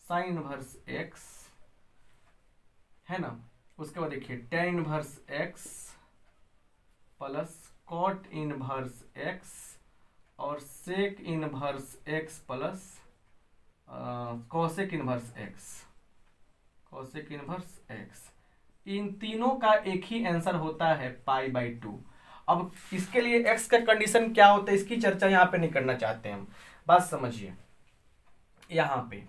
sine inverse x है ना, उसके बाद देखिए tan inverse x plus cot inverse x और sec inverse x plus cosec inverse x, cosec inverse x, इन तीनों का एक ही आंसर होता है π/2। अब इसके लिए x का कंडीशन क्या होता है, इसकी चर्चा यहाँ पे नहीं करना चाहते हम। बात समझिए, यहाँ पे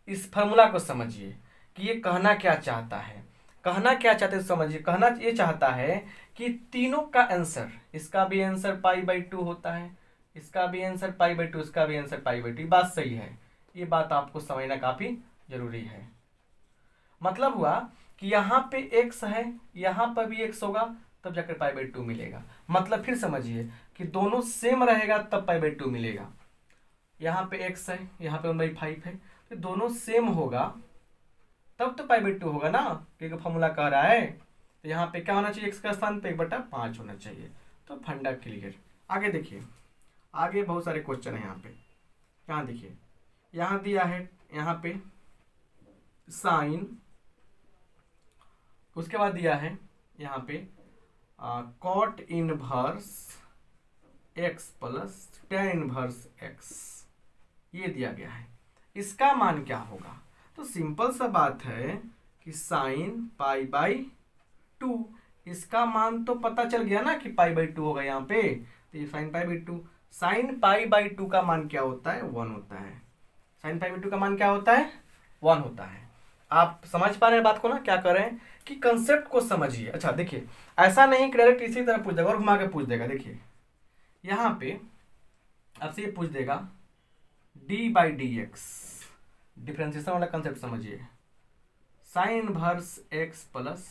इस फॉर्मूला को समझिए कि ये कहना क्या चाहता है। कहना क्या चाहते हैं समझिए, कहना ये चाहता है कि तीनों का आंसर, इसका भी आंसर π/2 होता है, इसका भी आंसर π/2, इसका भी आंसर π/2। बात सही है, ये बात आपको समझना काफी जरूरी है। मतलब हुआ कि यहाँ पे x है, यहाँ पर भी x होगा, तब जाकर π/2 मिलेगा। मतलब फिर समझिए कि दोनों सेम रहेगा तब π/2 मिलेगा। यहाँ पे x है, यहाँ पे 1/5 है, तो दोनों सेम होगा तब तो π/2 होगा ना, क्योंकि फॉर्मूला कह रहा है। तो यहाँ पे क्या होना चाहिए, x का स्थान पे 1/5 होना चाहिए। तो फंडा क्लियर। आगे देखिए, आगे बहुत सारे क्वेश्चन है यहाँ पे। यहाँ देखिए, यहाँ दिया है यहाँ पे साइन, उसके बाद दिया है यहाँ पे cot inverse x plus tan inverse x, ये दिया गया है। इसका मान क्या होगा, तो सिंपल सा बात है कि साइन π/2, इसका मान तो पता चल गया ना कि π/2 होगा यहाँ पे, तो ये साइन π/2, साइन π/2 का मान क्या होता है, 1 होता है। साइन π/2 का मान क्या होता है, 1 होता है। आप समझ पा रहे हैं बात को ना, क्या कर रहे हैं कि कंसेप्ट को समझिए। अच्छा देखिए, ऐसा नहीं कि डायरेक्ट इसी तरह पूछ देगा और घुमा के पूछ देगा। देखिए यहाँ पे आपसे ये पूछ देगा d/dx, डिफरेंशिएशन वाला कंसेप्ट समझिए, sign inverse x plus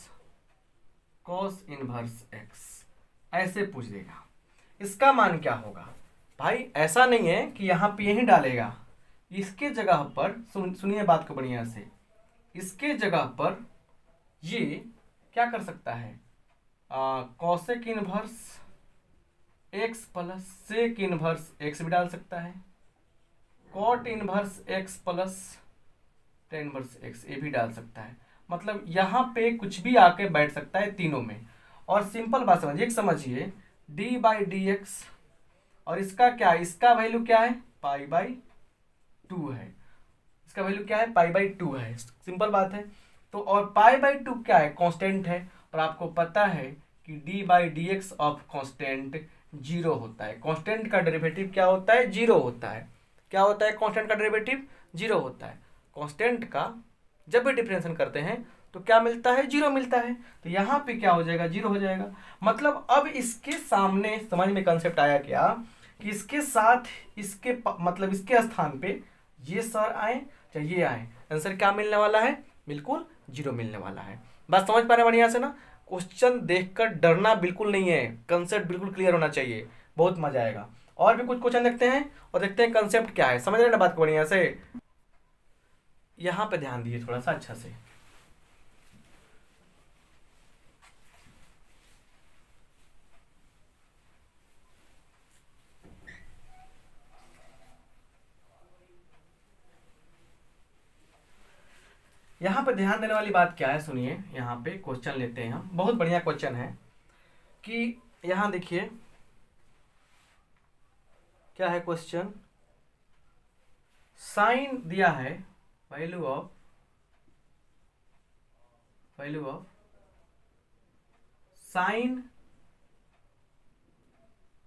cos inverse x, ऐसे पूछ देगा। इसका मान क्या होगा भाई, ऐसा नहीं है कि यहाँ पे यही डालेगा, इसके जगह पर सुनिए बात को बढ़िया से, इसके जगह पर ये क्या कर सकता है, cosec inverse x plus sec inverse x भी डाल सकता है, cot inverse x plus tan inverse x ये भी डाल सकता है। मतलब यहाँ पे कुछ भी आके बैठ सकता है तीनों में। और सिंपल बात समझिए, एक समझिए d/dx, और इसका क्या है, इसका वैल्यू क्या है, π/2 है, इसका वैल्यू क्या है, π/2 है। सिंपल बात है। तो और π/2 क्या है, कांस्टेंट है, और आपको पता है कि d/dx ऑफ कांस्टेंट 0 होता है। कांस्टेंट का डेरिवेटिव क्या होता है, 0 होता है। क्या होता है, कांस्टेंट का डेरिवेटिव 0 होता है। कांस्टेंट का जब भी डिफरेंशिएशन करते हैं तो क्या मिलता है, 0 मिलता है। तो यहाँ पे क्या हो जाएगा, 0 हो जाएगा। मतलब अब इसके सामने समझ में कंसेप्ट आया क्या, कि इसके साथ इसके मतलब इसके स्थान पे ये सर आए चाहे ये आए, आंसर क्या मिलने वाला है, बिल्कुल 0 मिलने वाला है। बात समझ पा रहे हैं बढ़िया से ना। क्वेश्चन देखकर डरना बिल्कुल नहीं है, कंसेप्ट बिल्कुल क्लियर होना चाहिए, बहुत मजा आएगा। और भी कुछ क्वेश्चन देखते हैं और देखते हैं कंसेप्ट क्या है, समझ रहे हैं ना बात को बढ़िया से। यहाँ पे ध्यान दिए थोड़ा सा अच्छा से। यहाँ पे ध्यान देने वाली बात क्या है, सुनिए। यहाँ पे क्वेश्चन लेते हैं हम, बहुत बढ़िया क्वेश्चन है। कि यहाँ देखिए क्या है क्वेश्चन, साइन दिया है value of sine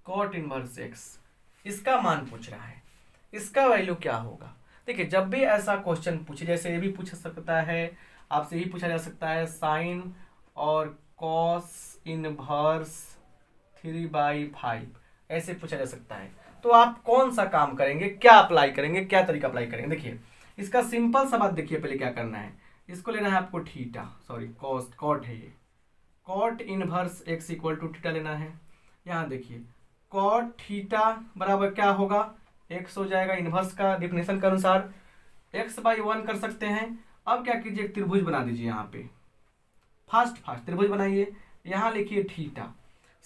cot inverse x, इसका मान पूछ रहा है, इसका वैल्यू क्या होगा। देखिए जब भी ऐसा क्वेश्चन पूछे, जैसे ये भी पूछ सकता है, आपसे ये पूछा जा सकता है साइन और कॉस इनवर्स 3/5, ऐसे पूछा जा सकता है। तो आप कौन सा काम करेंगे, क्या अप्लाई करेंगे, क्या तरीका अप्लाई करेंगे। देखिए इसका सिंपल सा बात देखिए, पहले क्या करना है, इसको लेना है आपको थीटा, सॉरी कॉट है ये, cot inverse x equal to theta लेना है। यहाँ देखिए कॉट थीटा बराबर क्या होगा, एक्स हो जाएगा, इनवर्स का डिफिनेशन के अनुसार एक्स बाई 1 कर सकते हैं। अब क्या कीजिए, एक त्रिभुज बना दीजिए यहाँ पे, फास्ट त्रिभुज बनाइए। यहाँ लिखिए थीटा,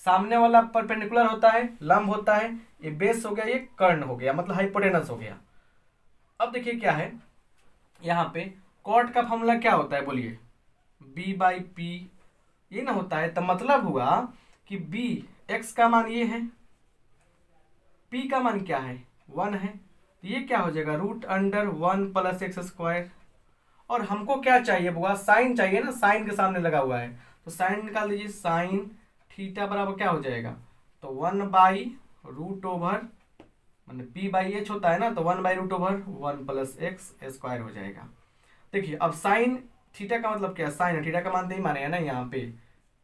सामने वाला परपेंडिकुलर होता है, लंब होता है, ये बेस हो गया, ये कर्ण हो गया, मतलब हाइपोटेनस हो गया। अब देखिए क्या है, यहाँ पे कॉट का फॉर्मूला क्या होता है बोलिए, बी बाई पी, ये ना होता है। तो मतलब हुआ कि बी एक्स का मान ये है, पी का मान क्या है 1 है, तो ये क्या हो जाएगा √1 प्लस एक्स स्क्वायर। और हमको क्या चाहिए बुआ, साइन चाहिए ना, साइन के सामने लगा हुआ है, तो साइन निकाल दीजिए, साइन थीटा बराबर क्या हो जाएगा, तो 1/√, मतलब पी बाई एच होता है ना, तो 1/√1 प्लस एक्स स्क्वायर हो जाएगा। देखिए अब साइन थीटा का मतलब क्या है, साइन थीटा का मान नहीं मानेगा ना यहाँ पे,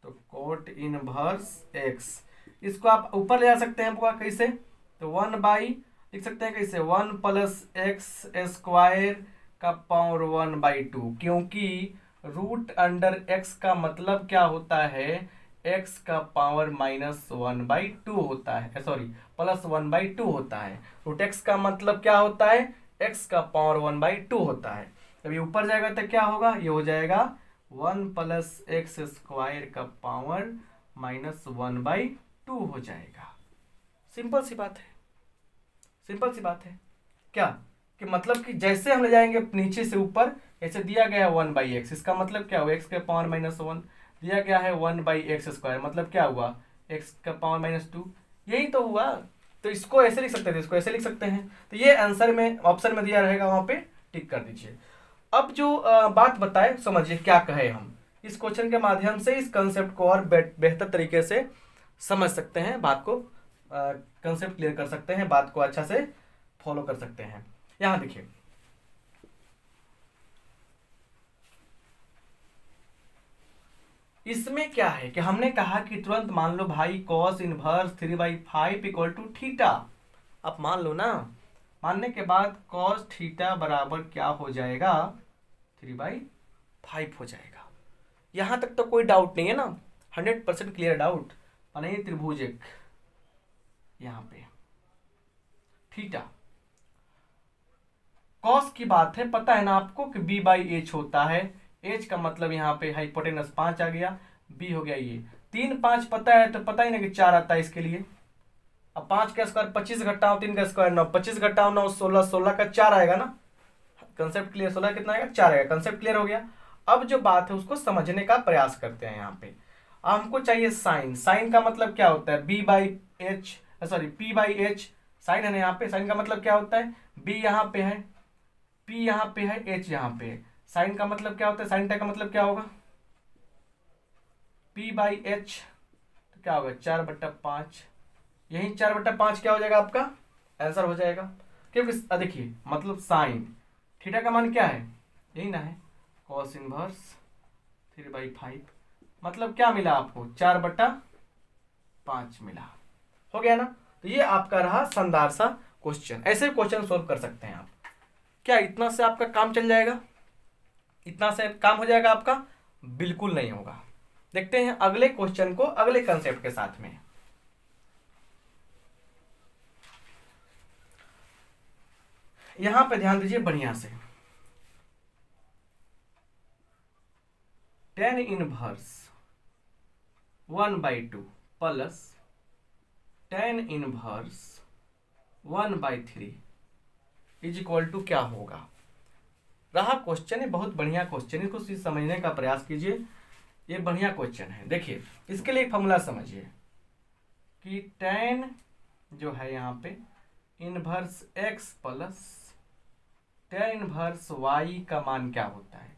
तो कोट इनवर्स एक्स, इसको आप ऊपर ले जा सकते हैं बुआ कैसे, तो 1 लिख सकते हैं कैसे, 1 प्लस एक्स स्क्वायर का पावर 1/2, क्योंकि √x का मतलब क्या होता है, x का पावर -1/2 होता है, सॉरी +1/2 होता है। √x का मतलब क्या होता है, x का पावर 1/2 होता है। जब ये ऊपर जाएगा तो क्या होगा, ये हो जाएगा 1 प्लस एक्स स्क्वायर का पावर -1/2 हो जाएगा। सिंपल सी बात है, सिंपल सी बात है क्या, कि मतलब कि जैसे हम ले जाएंगे नीचे से ऊपर, ऐसे दिया गया है 1/x, इसका मतलब क्या हुआ, x के पावर -1, दिया गया है 1/x², मतलब क्या हुआ, x का पावर -2, यही तो हुआ। तो इसको ऐसे लिख सकते थे, इसको ऐसे लिख सकते हैं। तो ये आंसर में ऑप्शन में दिया रहेगा, वहां पे टिक कर दीजिए। अब जो बात बताए समझिए क्या कहे हम, इस क्वेश्चन के माध्यम से इस कंसेप्ट को और बेहतर तरीके से समझ सकते हैं, बात को कंसेप्ट क्लियर कर सकते हैं, बात को अच्छा से फॉलो कर सकते हैं। यहां देखिए इसमें क्या है कि हमने कहा कि तुरंत मान लो भाई cos inverse 3/5 equal to theta. अब मान लो ना, मानने के बाद कॉस थीटा बराबर क्या हो जाएगा, 3/5 हो जाएगा। यहां तक तो कोई डाउट नहीं है ना, 100% क्लियर डाउट। बनाइए त्रिभुज एक, यहां पे थीटा कॉस की बात है, पता है ना आपको कि b/h होता है, h का मतलब यहाँ पे हाइपोटेनस 5 आ गया, b हो गया ये 3, 5 पता है, तो पता ही ना कि 4 आता है इसके लिए। अब 5 का स्क्वायर 25 घटाओ 3 का स्क्वायर 9, 25 घटाओ 9 16, 16 का 4 आएगा ना, कंसेप्ट क्लियर, 16 कितना आएगा 4 आएगा, कंसेप्ट क्लियर हो गया। अब जो बात है उसको समझने का प्रयास करते हैं यहाँ पे। हमको चाहिए साइन, साइन का मतलब क्या होता है, b/h, सॉरी p/h, साइन है ना यहाँ पे, साइन का मतलब क्या होता है, b यहाँ पे है, p यहाँ पे है, h यहाँ पे है, साइन का मतलब क्या होता है, साइन का मतलब क्या होगा, p/h, तो क्या होगा 4/5, यही 4/5 क्या हो जाएगा आपका आंसर हो जाएगा। क्योंकि देखिए मतलब साइन थीटा का मान क्या है, यही ना है कॉस इनवर्स 3/5, मतलब क्या मिला आपको 4/5 मिला, हो गया ना। तो ये आपका रहा शानदार सा क्वेश्चन, ऐसे क्वेश्चन सोल्व कर सकते हैं आप। क्या इतना से आपका काम चल जाएगा, इतना से काम हो जाएगा आपका, बिल्कुल नहीं होगा। देखते हैं अगले क्वेश्चन को अगले कंसेप्ट के साथ में। यहां पे ध्यान दीजिए बढ़िया से, tan inverse 1/2 plus tan inverse 1/3 is equal to क्या होगा। रहा क्वेश्चन है बहुत बढ़िया क्वेश्चन, इसको समझने का प्रयास कीजिए, ये बढ़िया क्वेश्चन है। देखिए इसके लिए फॉर्मूला समझिए कि tan जो है यहाँ पे inverse x plus tan inverse y का मान क्या होता है,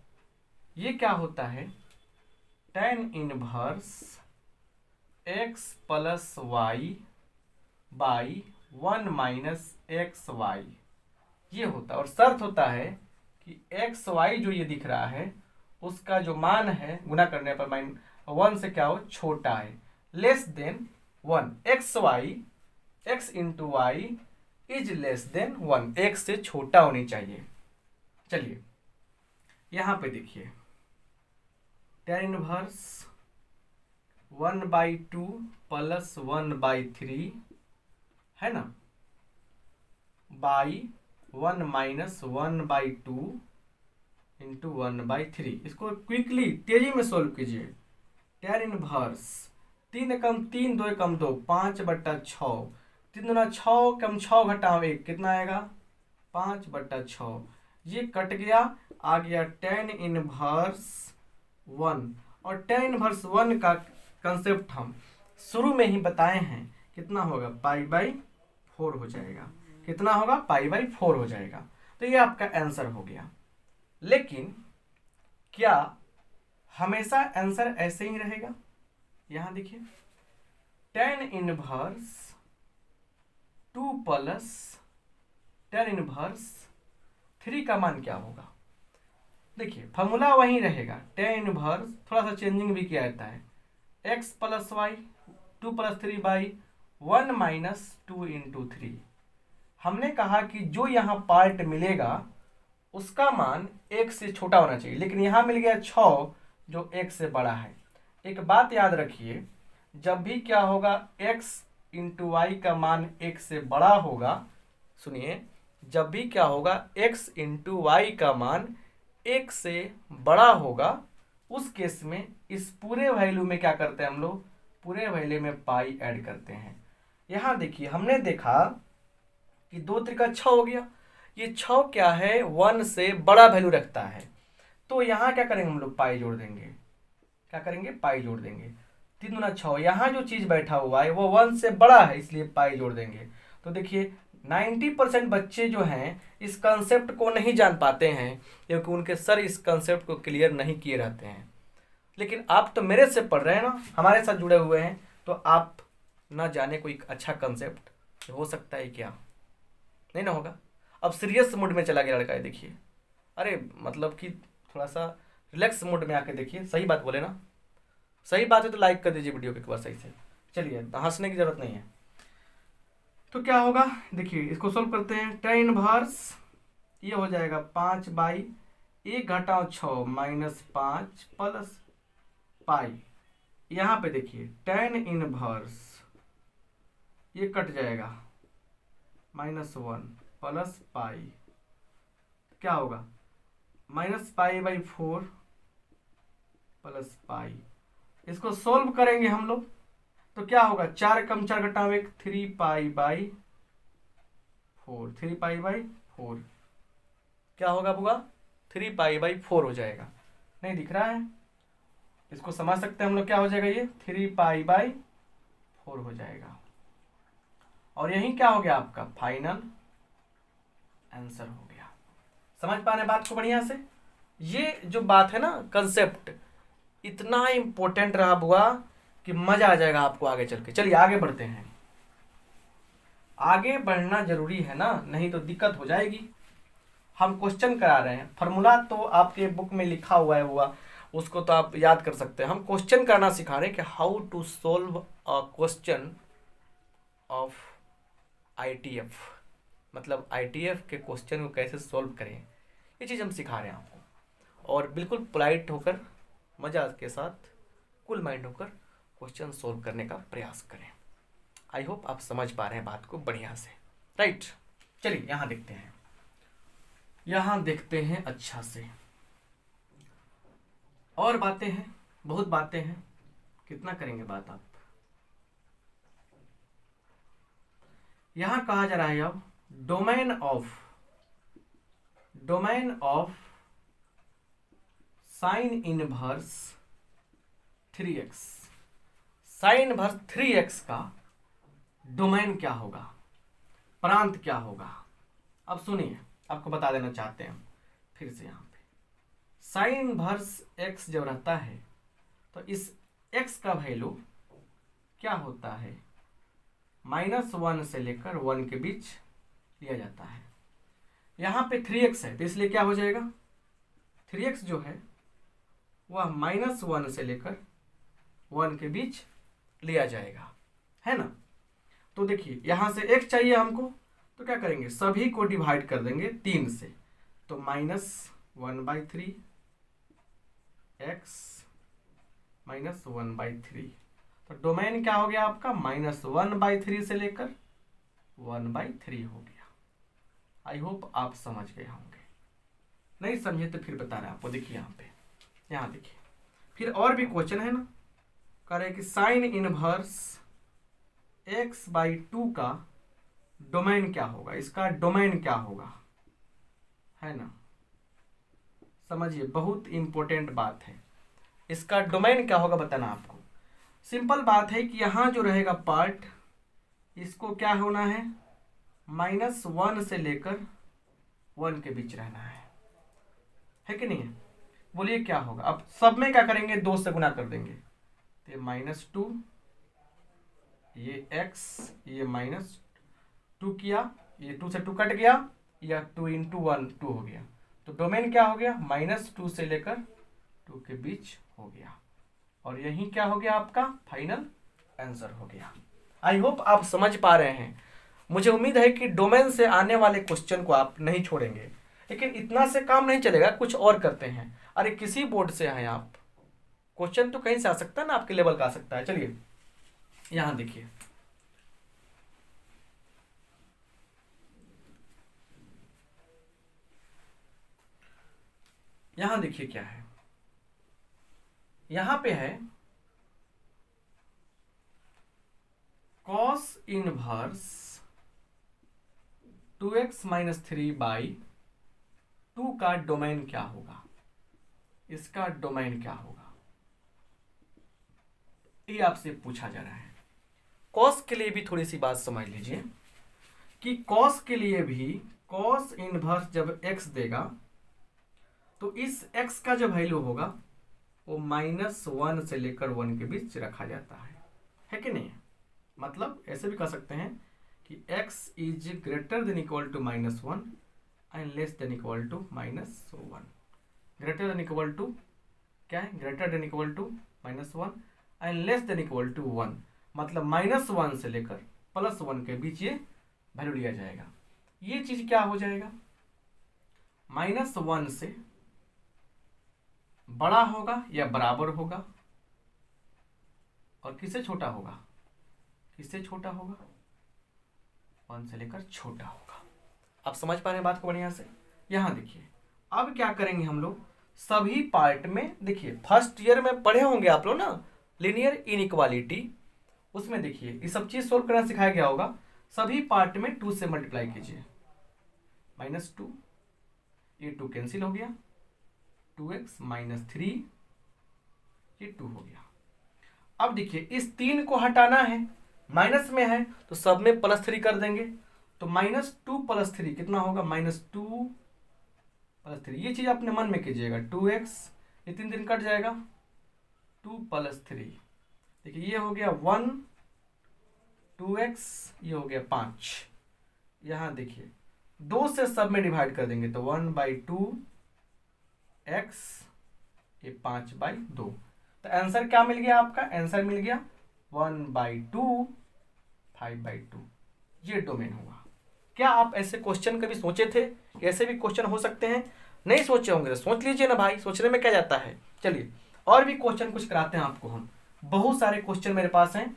ये क्या होता है tan inverse x plus y by 1 minus x y, ये होता है। और शर्त होता है कि एक्स वाई जो ये दिख रहा है उसका जो मान है गुना करने पर -1 से क्या हो छोटा है, less than 1, x y x into y is less than 1, एक से छोटा होनी चाहिए। चलिए यहाँ पे देखिए tan इनवर्स 1/2 प्लस 1/3 है ना, बाई 1 माइनस 1/2 इंटू 1/3। इसको क्विकली तेजी में सोल्व कीजिए। tan इनवर्स 3 एकम 3 2 एकम 2 5/6, 3 दूना 6 कम 6 घटाओ 1 कितना आएगा 5/6। ये कट गया, आ गया tan इनवर्स 1। और tan इनवर्स 1 का कंसेप्ट हम शुरू में ही बताए हैं, कितना होगा π/4 हो जाएगा। कितना होगा π/4 हो जाएगा। तो ये आपका आंसर हो गया। लेकिन क्या हमेशा आंसर ऐसे ही रहेगा? यहां देखिए tan inverse 2 plus tan inverse 3 का मान क्या होगा? देखिए फॉर्मूला वही रहेगा, tan इनवर्स थोड़ा सा चेंजिंग भी किया जाता है, x plus y 2 plus 3/1 minus 2 into 3। हमने कहा कि जो यहाँ पार्ट मिलेगा उसका मान 1 से छोटा होना चाहिए, लेकिन यहाँ मिल गया 6 जो 1 से बड़ा है। एक बात याद रखिए, जब भी क्या होगा x इंटू वाई का मान 1 से बड़ा होगा, सुनिए, जब भी क्या होगा x इंटू वाई का मान 1 से बड़ा होगा, उस केस में इस पूरे वैल्यू में क्या करते हैं हम लोग, पूरे वैल्यू में पाई ऐड करते हैं। यहाँ देखिए हमने देखा कि 2 त्रिका 6 हो गया, ये 6 क्या है 1 से बड़ा वैल्यू रखता है, तो यहाँ क्या करेंगे हम लोग पाई जोड़ देंगे। क्या करेंगे पाई जोड़ देंगे। 3 दूना 6, यहाँ जो चीज़ बैठा हुआ है वो 1 से बड़ा है, इसलिए पाई जोड़ देंगे। तो देखिए 90% बच्चे जो हैं इस कंसेप्ट को नहीं जान पाते हैं, क्योंकि उनके सर इस कंसेप्ट को क्लियर नहीं किए रहते हैं। लेकिन आप तो मेरे से पढ़ रहे हैं ना, हमारे साथ जुड़े हुए हैं, तो आप ना जाने कोई अच्छा कंसेप्ट हो सकता है क्या? नहीं ना होगा। अब सीरियस मूड में चला गया लड़का है, देखिए, अरे मतलब कि थोड़ा सा रिलैक्स मूड में आके देखिए। सही बात बोले ना, सही बात है तो लाइक कर दीजिए वीडियो को एक बार सही से। चलिए हंसने की जरूरत नहीं है। तो क्या होगा देखिए, इसको सोल्व करते हैं। tan इनवर्स ये हो जाएगा 5/1 घटाओ 6 माइनस 5 प्लस पाई। यहाँ पे देखिए tan इनवर्स ये कट जाएगा -1 प्लस पाई, क्या होगा -π/4 प्लस पाई। इसको सोल्व करेंगे हम लोग तो क्या होगा, 4 कम 4 घटाओ 1 3π/4, 3π/4 क्या होगा बुआ 3π/4 हो जाएगा। नहीं दिख रहा है, इसको समझ सकते हैं हम लोग, क्या हो जाएगा ये 3π/4 हो जाएगा। और यही क्या हो गया आपका फाइनल आंसर हो गया। समझ पा रहे बात को बढ़िया से? ये जो बात है ना कंसेप्ट, इतना इंपॉर्टेंट रहा बुआ कि मजा आ जाएगा आपको आगे चल के। चलिए आगे बढ़ते हैं। आगे बढ़ना जरूरी है ना, नहीं तो दिक्कत हो जाएगी। हम क्वेश्चन करा रहे हैं, फॉर्मूला तो आपके बुक में लिखा हुआ है हुआ, उसको तो आप याद कर सकते हैं। हम क्वेश्चन करना सिखा रहे हैं कि how to solve a question of ITF, मतलब ITF के क्वेश्चन को कैसे सोल्व करें, ये चीज़ हम सिखा रहे हैं आपको। और बिल्कुल पोलाइट होकर, मजा के साथ, कूल माइंड होकर क्वेश्चन सोल्व करने का प्रयास करें। आई होप आप समझ पा रहे हैं बात को बढ़िया से, राइट। चलिए यहाँ देखते हैं, यहाँ देखते हैं अच्छा से। और बातें हैं, बहुत बातें हैं, कितना करेंगे बात आप। यहाँ कहा जा रहा है अब domain of sine inverse 3x, sine inverse 3x का डोमेन क्या होगा, प्रांत क्या होगा। अब सुनिए, आपको बता देना चाहते हैं फिर से। यहाँ पे साइन इनवर्स x जब रहता है तो इस x का वैल्यू क्या होता है, -1 से लेकर 1 के बीच लिया जाता है। यहाँ पे 3x है तो इसलिए क्या हो जाएगा, 3x जो है वह -1 से लेकर 1 के बीच लिया जाएगा, है ना। तो देखिए यहाँ से x चाहिए हमको, तो क्या करेंगे, सभी को डिवाइड कर देंगे 3 से, तो -1/3 एक्स माइनस 1/3। तो डोमेन क्या हो गया आपका, -1/3 से लेकर 1/3 हो गया। आई होप आप समझ गए होंगे, नहीं समझे तो फिर बता रहे हैं आपको। देखिए यहाँ देखिए फिर और भी क्वेश्चन है ना, कह रहे कि साइन इनवर्स x/2 का डोमेन क्या होगा, इसका डोमेन क्या होगा, है ना। समझिए बहुत इंपॉर्टेंट बात है, इसका डोमेन क्या होगा बताना आपको। सिंपल बात है कि यहाँ जो रहेगा पार्ट, इसको क्या होना है, -1 से लेकर 1 के बीच रहना है कि नहीं है। बोलिए क्या होगा, अब सब में क्या करेंगे, 2 से गुना कर देंगे, तो ये -2, ये x, ये -2 किया, ये 2 से 2 कट गया, या 2 × 1 2 हो गया। तो डोमेन क्या हो गया, -2 से लेकर 2 के बीच हो गया, और यही क्या हो गया आपका फाइनल आंसर हो गया। आई होप आप समझ पा रहे हैं। मुझे उम्मीद है कि डोमेन से आने वाले क्वेश्चन को आप नहीं छोड़ेंगे, लेकिन इतना से काम नहीं चलेगा, कुछ और करते हैं। अरे किसी बोर्ड से हैं आप, क्वेश्चन तो कहीं से आ सकता है ना, आपके लेवल का आ सकता है। चलिए यहां देखिए, यहां देखिए क्या है, यहां पे है cos इनवर्स 2x - 3/2 का डोमेन क्या होगा, इसका डोमेन क्या होगा, ये आपसे पूछा जा रहा है। cos के लिए भी थोड़ी सी बात समझ लीजिए कि cos के लिए भी cos इनवर्स जब x देगा तो इस x का जो वैल्यू होगा वो -1 से लेकर 1 के बीच रखा जाता है कि नहीं। मतलब ऐसे भी कह सकते हैं कि x is greater than equal to -1 and less than equal to -1। Greater than equal to क्या है, greater than equal to -1 and less than equal to 1, मतलब -1 से लेकर +1 के बीच ये वैल्यू लिया जाएगा। ये चीज क्या हो जाएगा, -1 से बड़ा होगा या बराबर होगा, और किससे छोटा होगा, किससे छोटा होगा, 1 से लेकर छोटा होगा। आप समझ पा रहे हैं बात को बढ़िया से। यहां देखिए अब क्या करेंगे हम लोग, सभी पार्ट में देखिए, फर्स्ट ईयर में पढ़े होंगे आप लोग ना लीनियर इनइक्वालिटी, उसमें देखिए ये सब चीज सोल्व करना सिखाया गया होगा। सभी पार्ट में 2 से मल्टीप्लाई कीजिए, -2, ये 2 कैंसिल हो गया, 2x - 3, ये 2 हो गया। अब देखिए इस 3 को हटाना है, माइनस में है तो सब में +3 कर देंगे, तो -2 + 3 कितना होगा, -2 + 3। ये चीज अपने मन में कीजिएगा, 2x, ये 3 दिन कट जाएगा, 2 + 3, देखिए ये हो गया 1, 2x, ये हो गया 5। यहां देखिए 2 से सब में डिवाइड कर देंगे तो 1/2 x, ये 5/2। तो आंसर क्या मिल गया आपका, आंसर मिल गया 1/2 5/2। ये डोमेन हुआ। क्या आप ऐसे क्वेश्चन कभी सोचे थे कि ऐसे भी क्वेश्चन हो सकते हैं? नहीं सोचे होंगे तो सोच लीजिए ना भाई, सोचने में क्या जाता है। चलिए और भी क्वेश्चन कुछ कराते हैं आपको हम, बहुत सारे क्वेश्चन मेरे पास हैं,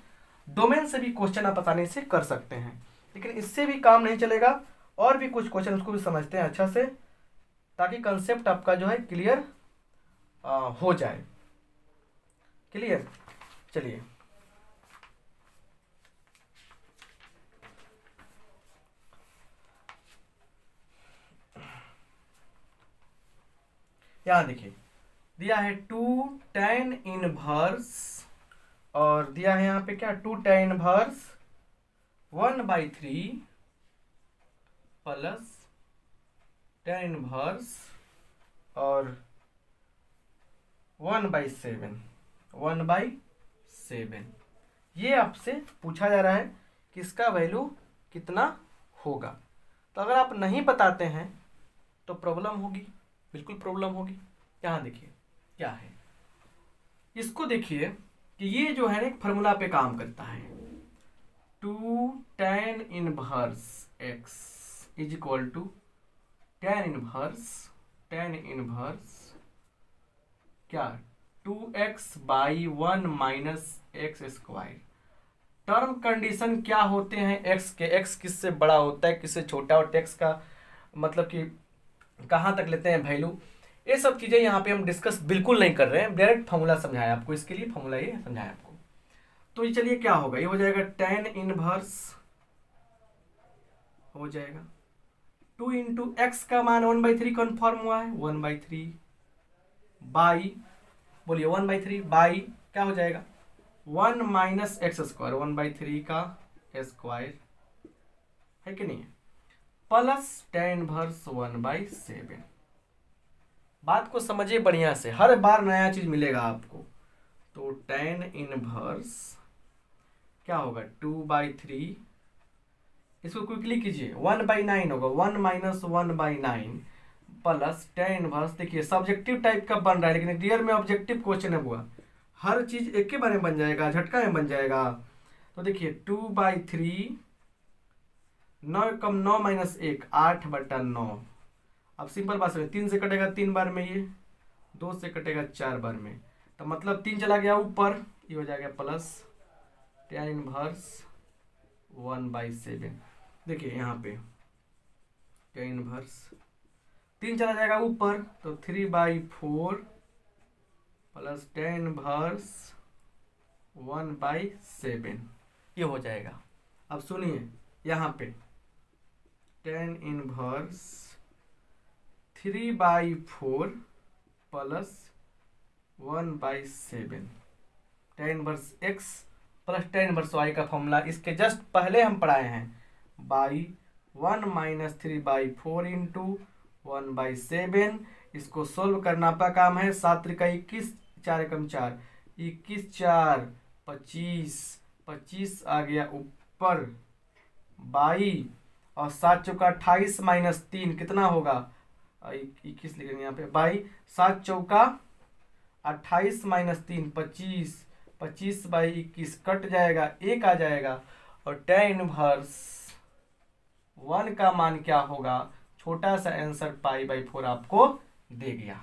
डोमेन से भी क्वेश्चन आप आसानी से कर सकते हैं, लेकिन इससे भी काम नहीं चलेगा, और भी कुछ क्वेश्चन उसको भी समझते हैं अच्छा से, ताकि कंसेप्ट आपका जो है क्लियर हो जाए। क्लियर, चलिए यहां देखिए दिया है 2 tan इनवर्स, और दिया है यहाँ पे क्या, 2 tan inverse 1/3 plus tan inverse और 1/7, 1/7। ये आपसे पूछा जा रहा है कि इसका वैल्यू कितना होगा। तो अगर आप नहीं बताते हैं तो प्रॉब्लम होगी, बिल्कुल प्रॉब्लम होगी। यहाँ देखिए क्या है, इसको देखिए कि ये जो है ना एक फार्मूला पे काम करता है, 2 tan inverse x is equal to tan inverse क्या 2x by 1 minus x square. Term condition क्या होते हैं x के? x किससे बड़ा होता है, किससे छोटा, और x का मतलब कि कहाँ तक लेते हैं वैल्यू, ये सब चीज़ें यहाँ पे हम डिस्कस बिल्कुल नहीं कर रहे हैं। डायरेक्ट फॉर्मूला समझाया आपको, इसके लिए फॉर्मूला ये समझाया आपको। तो ये चलिए क्या होगा, ये हो जाएगा tan इनवर्स हो जाएगा 2 इंटू एक्स का मान 1/3 कन्फर्म हुआ है, 1/3 बाई, बोलिए 1/3 बाई क्या हो जाएगा 1 माइनस एक्स स्क्वायर, 1/3 का स्क्वायर है कि नहीं, प्लस tan इनवर्स 1/7। बात को समझिए बढ़िया से, हर बार नया चीज मिलेगा आपको। तो tan इनवर्स क्या होगा 2/3, इसको क्विकली कीजिए, 1/9 होगा, 1 माइनस 1/9 प्लस tan इनवर्स। देखिए सब्जेक्टिव टाइप का बन रहा है, लेकिन रियल में ऑब्जेक्टिव क्वेश्चन है, हुआ हर चीज एक के बारे में बन जाएगा, झटका में बन जाएगा। तो देखिए 2/3, 9 कम 9 माइनस 1, 8/9। अब सिंपल बात है, 3 से कटेगा 3 बार में, ये 2 से कटेगा 4 बार में, तो मतलब 3 चला गया ऊपर, ये हो जाएगा प्लस tan इनवर्स 1/7। देखिए यहाँ पे tan इनवर्स 3 चला जाएगा ऊपर, तो 3/4 प्लस tan इनवर्स 1/7 ये हो जाएगा। अब सुनिए यहाँ पे tan inverse 3/4 plus 1/7, tan inverse x plus tan inverse y का फॉर्मूला इसके जस्ट पहले हम पढ़ाए हैं, बाई 1 माइनस 3/4 इंटू 1/7। इसको सोल्व करना आपका काम है। 7 त्रिका 21, 4 एकम 4, 21 4 25, 25 आ गया ऊपर बाई, और 7 चौका 28 माइनस 3 कितना होगा 21 लिखेंगे यहाँ पे, बाई 7 चौका 28 माइनस 3 25, 25/21 कट जाएगा, 1 आ जाएगा, और tan इनवर्स 1 का मान क्या होगा, छोटा सा आंसर π/4 आपको दे गया।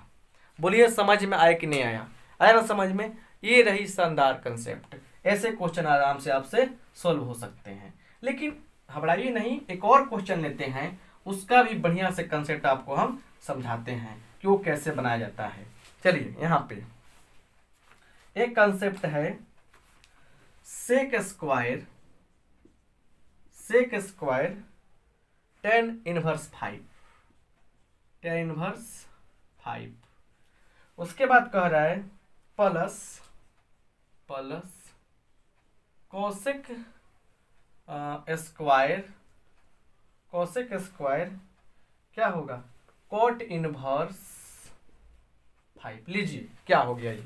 बोलिए समझ में आया कि नहीं आया? आया ना समझ में? ये रही शानदार कंसेप्ट। ऐसे क्वेश्चन आराम से आपसे सोल्व हो सकते हैं। लेकिन घबराइए नहीं, एक और क्वेश्चन लेते हैं, उसका भी बढ़िया से कंसेप्ट आपको हम समझाते हैं कि वो कैसे बनाया जाता है। चलिए यहाँ पे एक कंसेप्ट है sec square tan inverse 5, tan inverse 5। उसके बाद कह रहा है प्लस कोसेक स्क्वायर क्या होगा कोट इनवर्स 5। लीजिए क्या हो गया ये।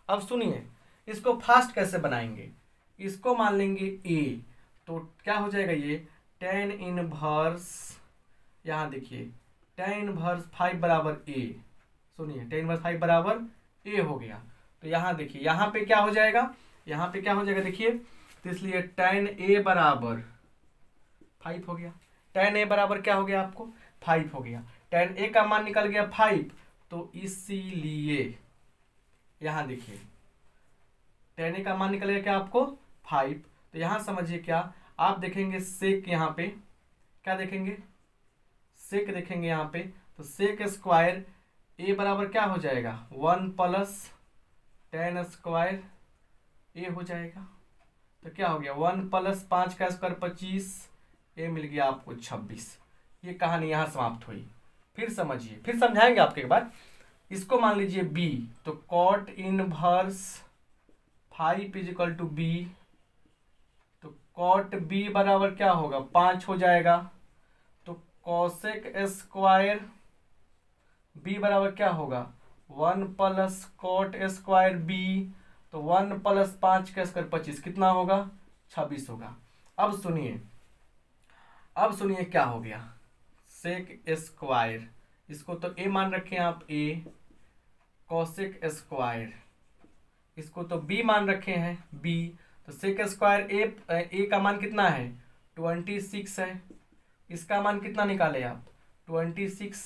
अब सुनिए इसको फास्ट कैसे बनाएंगे, इसको मान लेंगे a, तो क्या हो जाएगा ये tan इनवर्स, यहाँ देखिए tan इनवर्स 5 बराबर a, सुनिए tan इनवर्स 5 बराबर a हो गया। तो यहाँ देखिए यहाँ पे क्या हो जाएगा, यहाँ पे क्या हो जाएगा देखिए, तो इसलिए tan a बराबर 5 हो गया। tan a बराबर क्या हो गया आपको 5 हो गया। tan a का मान निकल गया 5, तो इसीलिए यहाँ देखिए tan a का मान निकल गया क्या आपको 5। तो यहाँ समझिए क्या आप देखेंगे सेक, यहाँ पे क्या देखेंगे सेक देखेंगे यहाँ पे, तो सेक स्क्वायर a बराबर क्या हो जाएगा 1 प्लस tan स्क्वायर a हो जाएगा। तो क्या हो गया 1 प्लस 5 का स्क्वायर 25, a मिल गया आपको 26। ये कहानी यहाँ समाप्त हुई। फिर समझिए, फिर समझाएंगे आपके बाद। इसको मान लीजिए b, तो cot inverse 5 equal to b, तो कॉट b बराबर क्या होगा 5 हो जाएगा। तो कोसेक स्क्वायर b बराबर क्या होगा 1 प्लस कॉट स्क्वायर b, तो 1 प्लस 5 का स्क्वायर 25 कितना होगा 26 होगा। अब सुनिए क्या हो गया सेक स्क्वायर, इसको तो a मान रखे हैं आप a, कोसेक स्क्वायर इसको तो b मान रखे हैं b, तो सेक स्क्वायर a का मान कितना है 26 है, इसका मान कितना निकाले आप 26,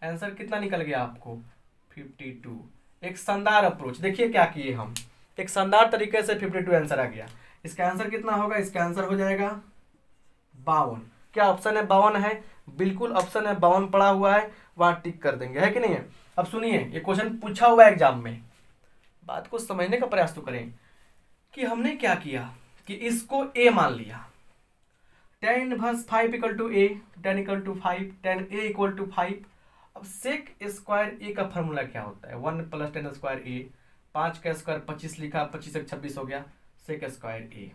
आंसर कितना निकल गया आपको 52। एक शानदार अप्रोच। देखिए क्या किए हम, एक शानदार तरीके से 52 आंसर आ गया। इसका आंसर कितना होगा, इसका आंसर हो जाएगा 52। क्या ऑप्शन है 52 है, बिल्कुल ऑप्शन है 52 पड़ा हुआ है, वहां टिक कर देंगे, है कि नहीं है। अब सुनिए, ये क्वेश्चन पूछा हुआ है एग्जाम में, बात को समझने का प्रयास तो करें कि हमने क्या किया कि इसको ए मान लिया, tan inverse 5 equal to A, tan equal to 5, tan A equal to 5। अब सेक स्क्वायर ए का फॉर्मूला क्या होता है, 1 प्लस tan स्क्वायर ए, 5 का स्क्वायर 25 लिखा, 25 से 26 हो गया, सेक स्क्वायर ए।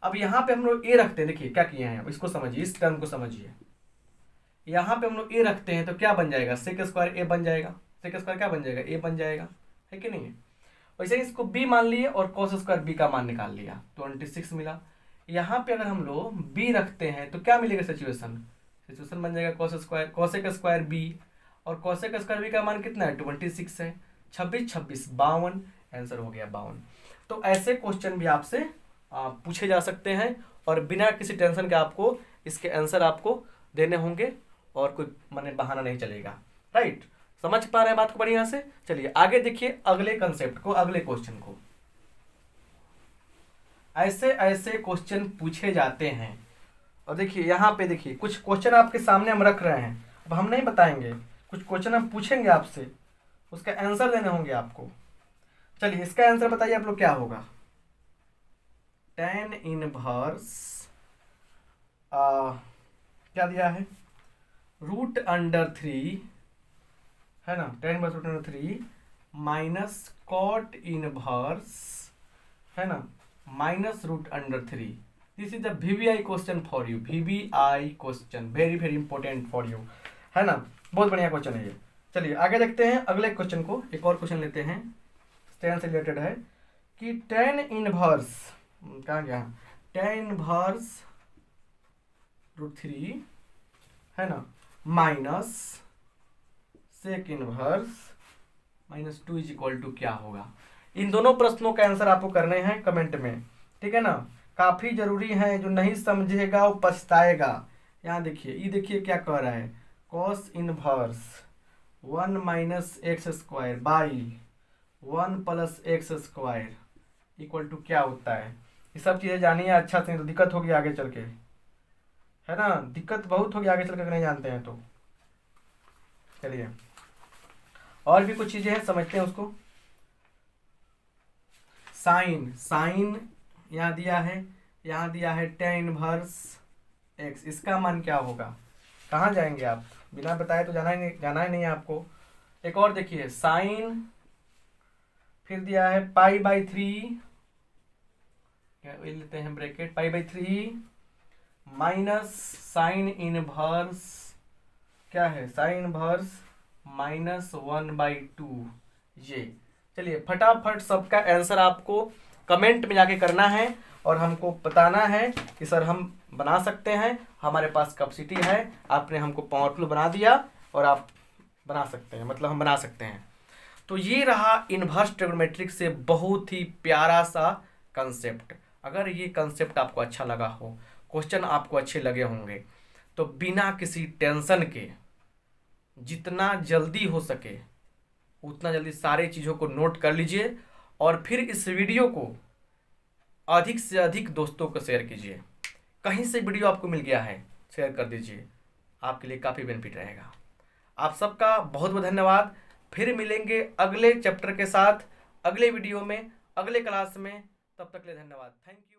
अब यहाँ पे हम लोग ए रखते हैं, देखिए क्या किए हैं, इसको समझिए, इस टर्म को समझिए। यहाँ पे हम लोग ए रखते हैं तो क्या बन जाएगा, सेक स्क्वायर ए बन जाएगा, सेक स्क्वायर क्या बन जाएगा, ए बन जाएगा, है कि नहीं है। वैसे इसको बी मान लिए और कॉस स्क्वायर बी का मान निकाल लिया, 26 मिला। यहाँ पे अगर हम लोग बी रखते हैं तो क्या मिलेगा, सिचुएशन बन जाएगा cos square, cosec square B, और कॉसेक स्क्वायर बी का मान कितना है, 26 है, 26 26 52, आंसर हो गया 52। तो ऐसे क्वेश्चन भी आपसे पूछे जा सकते हैं और बिना किसी टेंशन के आपको इसके आंसर आपको देने होंगे और कोई माने बहाना नहीं चलेगा, राइट। समझ पा रहे हैं बात को बढ़िया से। चलिए आगे देखिए अगले कंसेप्ट को, अगले क्वेश्चन को। ऐसे ऐसे क्वेश्चन पूछे जाते हैं और देखिए यहाँ पे देखिए कुछ क्वेश्चन आपके सामने हम रख रहे हैं, अब हम नहीं बताएंगे, कुछ क्वेश्चन हम पूछेंगे आपसे, उसका आंसर देने होंगे आपको। चलिए इसका आंसर बताइए आप लोग क्या होगा, tan इनवर्स क्या दिया है, √3 है ना, tan inverse √3 minus cot inverse है ना, minus √3। This is the VBI question for you, VBI question, very very important for you, है ना, बहुत बढ़िया क्वेश्चन है ये। चलिए आगे देखते हैं अगले क्वेश्चन को, एक और क्वेश्चन लेते हैं, tan से रिलेटेड है कि tan इनवर्स कहाँ गया, tan इनवर्स √3 है ना, minus sec inverse -2 is equal to क्या होगा। इन दोनों प्रश्नों का आंसर आपको करने हैं कमेंट में, ठीक है ना, काफी जरूरी है, जो नहीं समझेगा वो पछताएगा। यहाँ देखिए, ये देखिए क्या कह रहा है, cos inverse 1 minus x square by 1 plus x square equal to क्या होता है। ये सब चीज़ें जानिए अच्छा से, तो दिक्कत होगी आगे चल के, है ना, दिक्कत बहुत होगी आगे चल के, नहीं जानते हैं तो। चलिए और भी कुछ चीजें हैं, समझते हैं उसको। साइन यहाँ दिया है, यहाँ दिया है tan इनवर्स x, इसका मान क्या होगा, कहाँ जाएंगे आप, बिना बताए तो जाना ही नहीं है आपको। एक और देखिए साइन, फिर दिया है π/3, लेते हैं ब्रैकेट, π/3 माइनस साइन इनवर्स क्या है, साइन इनवर्स -1/2 ये। चलिए फटाफट सबका आंसर आपको कमेंट में जाके करना है और हमको बताना है कि सर हम बना सकते हैं, हमारे पास कैपेसिटी है, आपने हमको पावरफुल बना दिया और आप बना सकते हैं, मतलब हम बना सकते हैं। तो ये रहा इन्वर्स ट्रिग्नोमेट्रिक से बहुत ही प्यारा सा कंसेप्ट। अगर ये कंसेप्ट आपको अच्छा लगा हो, क्वेश्चन आपको अच्छे लगे होंगे, तो बिना किसी टेंशन के जितना जल्दी हो सके उतना जल्दी सारे चीज़ों को नोट कर लीजिए और फिर इस वीडियो को अधिक से अधिक दोस्तों को शेयर कीजिए। कहीं से वीडियो आपको मिल गया है, शेयर कर दीजिए, आपके लिए काफ़ी बेनिफिट रहेगा। आप सबका बहुत बहुत धन्यवाद। फिर मिलेंगे अगले चैप्टर के साथ, अगले वीडियो में, अगले क्लास में। तब तक के लिए धन्यवाद, थैंक यू।